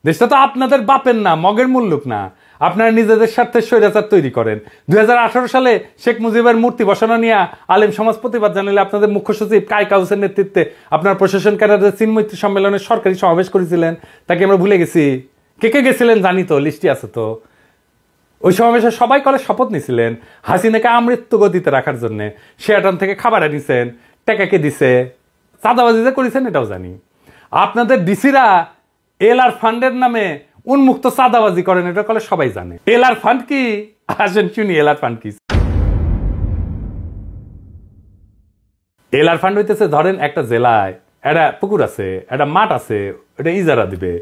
দেশটা তো আপনাদের বাপের না, মগের মুল্লুক না। আপনারা নিজেদের স্বার্থে স্বৈরাচার তৈরি করেন। 2018 সালে শেখ মুজিবের মূর্তি বসানো নিয়ে আলেম সমাজ প্রতিবাদ জানালে আপনাদের মুখ্য সচিব কাই কাউসের নেতৃত্বে আপনার প্রশাসন ক্যাডারের চিন্মৈত্রী সম্মেলনের সরকারি সমাবেশ করেছিলেন। তাকে আমরা ভুলে গেছি? কে কে গেছিলেন জানি তো, লিস্টি আছে তো। ওই সমাবেশে সবাই কলে শপথ নিছিলেন হাসিনাকে আমৃত্যু গতিতে রাখার জন্য। শেয়াটন থেকে খাবার আনিছেন, টাকাকে দিছে, চাঁদাবাজি যে করেছেন এটাও জানি। আপনাদের ডিসিরা এলআর ফান্ডের নামে উন্মুক্ত চাঁদাবাজি করেন, এটা কলে সবাই জানে। এলআর ফান্ড কি? আসেন শুনি এলআর ফান্ড কি। এলআর ফান্ড হইতেছে, ধরেন একটা জেলায় একটা পুকুর আছে, একটা মাঠ আছে, এটা ইজারা দিবে।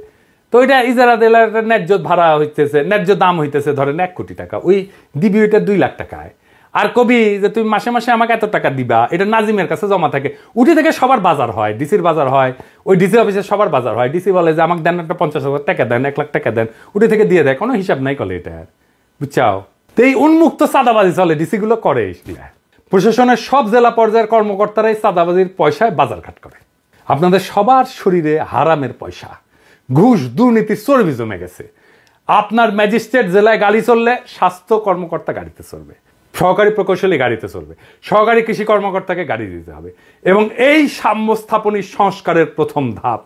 তো ওইটা ইজারা দিলে ন্যায্য ভাড়া হইতেছে, ন্যায্য দাম হইতেছে ধরেন 1 কোটি টাকা, ওই দিবি ওইটা 2 লাখ টাকায়। আর কবি যে তুমি মাসে মাসে আমাকে এত টাকা দিবা, এটা নাজিমের কাছে জমা থাকে। উঠে থেকে সবার বাজার হয়, ডিসির বাজার হয়, ওই ডিসি অফিসে সবার বাজার হয়। ডিসি বলে যে আমাকে দেন একটা 50,000 টাকা দেন, 1 লাখ টাকা দেন, উঠে থেকে দিয়ে দেয়, কোনো হিসাব নাই কলে এটা, বুঝছাও? তো এই উন্মুক্ত চাঁদাবাজি চলে, ডিসি গুলো করে। প্রশাসনের সব জেলা পর্যায়ের কর্মকর্তারাই চাঁদাবাজির পয়সায় বাজারঘাট করে। আপনাদের সবার শরীরে হারামের পয়সা, ঘুষ, দুর্নীতির চর্বি জমে গেছে। আপনার ম্যাজিস্ট্রেট জেলায় গাড়ি চললে স্বাস্থ্য কর্মকর্তা গাড়িতে চলবে, সহকারী প্রকৌশলী গাড়িতে চলবে, সহকারী কৃষি কর্মকর্তাকে গাড়ি দিতে হবে। এবং এই সাম্য স্থাপনী সংস্কারের প্রথম ধাপ।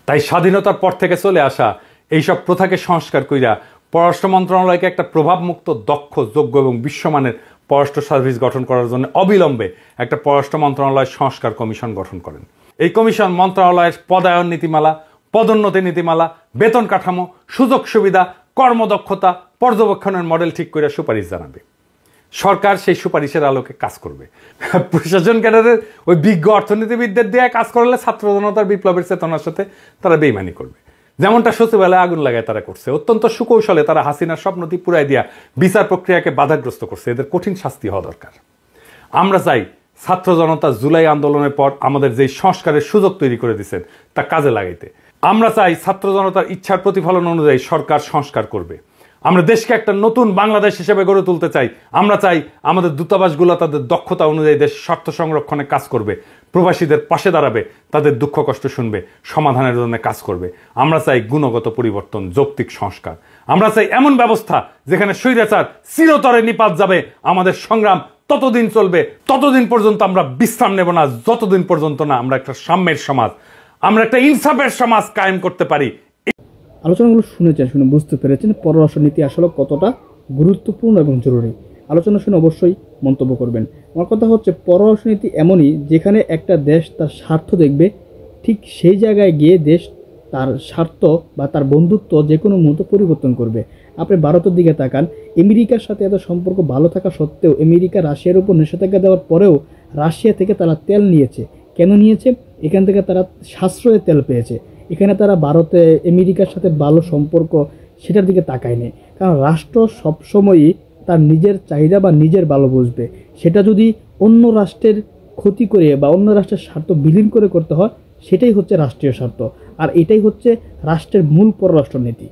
তাই স্বাধীনতার পর থেকে চলে আসা এইসব প্রথাকে সংস্কার কইরা পররাষ্ট্র মন্ত্রণালয়কে একটা প্রভাবমুক্ত, দক্ষ, যোগ্য এবং বিশ্বমানের পররাষ্ট্র সার্ভিস গঠন করার জন্য অবিলম্বে একটা পররাষ্ট্র মন্ত্রণালয় সংস্কার কমিশন গঠন করেন। এই কমিশন মন্ত্রণালয়ের পদায়ন নীতিমালা, পদোন্নতি নীতিমালা, বেতন কাঠামো, সুযোগ সুবিধা, কর্মদক্ষতা, পর্যবেক্ষণের মডেল ঠিক করে সুপারিশ জানাবে। সরকার সেই সুপারিশের আলোকে কাজ করবে। প্রশাসন ক্যাডারের ওই বিজ্ঞ অর্থনীতিবিদদের দিয়ে কাজ করলে ছাত্র জনতার বিপ্লবের চেতনার সাথে তারা বেইমানি করবে। যেমনটা সচিবালয়ে আগুন লাগায় তারা করছে। অত্যন্ত সুকৌশলে তারা হাসিনার স্বপ্নটি পুরাই দিয়া বিচার প্রক্রিয়াকে বাধাগ্রস্ত করছে। এদের কঠিন শাস্তি হওয়া দরকার। আমরা চাই ছাত্র জনতা জুলাই আন্দোলনের পর আমাদের যে সংস্কারের সুযোগ তৈরি করে দিচ্ছেন তা কাজে লাগাইতে। আমরা চাই ছাত্র জনতার ইচ্ছার প্রতিফলন অনুযায়ী সরকার সংস্কার করবে। আমরা দেশকে একটা নতুন বাংলাদেশ হিসেবে গড়ে তুলতে চাই। আমরা চাই আমাদের দূতাবাসগুলো তাদের দক্ষতা অনুযায়ী দেশ স্বার্থ সংরক্ষণে কাজ করবে, প্রবাসীদের পাশে দাঁড়াবে, তাদের দুঃখ কষ্ট শুনবে, সমাধানের জন্য কাজ করবে। আমরা চাই গুণগত পরিবর্তন, যৌক্তিক সংস্কার। আমরা চাই এমন ব্যবস্থা যেখানে স্বৈরাচার চিরতরে নিপাত যাবে। আমাদের সংগ্রাম ততদিন চলবে, ততদিন পর্যন্ত আমরা বিশ্রাম নেব না, যতদিন পর্যন্ত না আমরা একটা সাম্যের সমাজ, আমরা একটা ইনসাফের সমাজ কায়েম করতে পারি। আলোচনাগুলো শুনেছেন, শুনে বুঝতে পেরেছেন পররাষ্ট্র নীতি আসলে কতটা গুরুত্বপূর্ণ এবং জরুরি। আলোচনা শুনে অবশ্যই মন্তব্য করবেন। আমার কথা হচ্ছে, পররাষ্ট্র নীতি এমনই যেখানে একটা দেশ তার স্বার্থ দেখবে, ঠিক সেই জায়গায় গিয়ে দেশ তার স্বার্থ বা তার বন্ধুত্ব যে কোনো মুহূর্তে পরিবর্তন করবে। আপনি ভারতের দিকে তাকান, আমেরিকার সাথে এত সম্পর্ক ভালো থাকা সত্ত্বেও আমেরিকা রাশিয়ার উপর নিষেধাজ্ঞা দেওয়ার পরেও রাশিয়া থেকে তারা তেল নিয়েছে। কেন নিয়েছে? এখান থেকে তারা সাশ্রয়ে তেল পেয়েছে। এখানে তারা ভারতে আমেরিকার সাথে ভালো সম্পর্ক সেটার দিকে তাকায়নি, কারণ রাষ্ট্র সবসময়ই তার নিজের চাহিদা বা নিজের ভালো বুঝবে। সেটা যদি অন্য রাষ্ট্রের ক্ষতি করে বা অন্য রাষ্ট্রের স্বার্থ বিলীন করে করতে হয়, সেটাই হচ্ছে রাষ্ট্রীয় স্বার্থ। আর এটাই হচ্ছে রাষ্ট্রের মূল পররাষ্ট্র নীতি।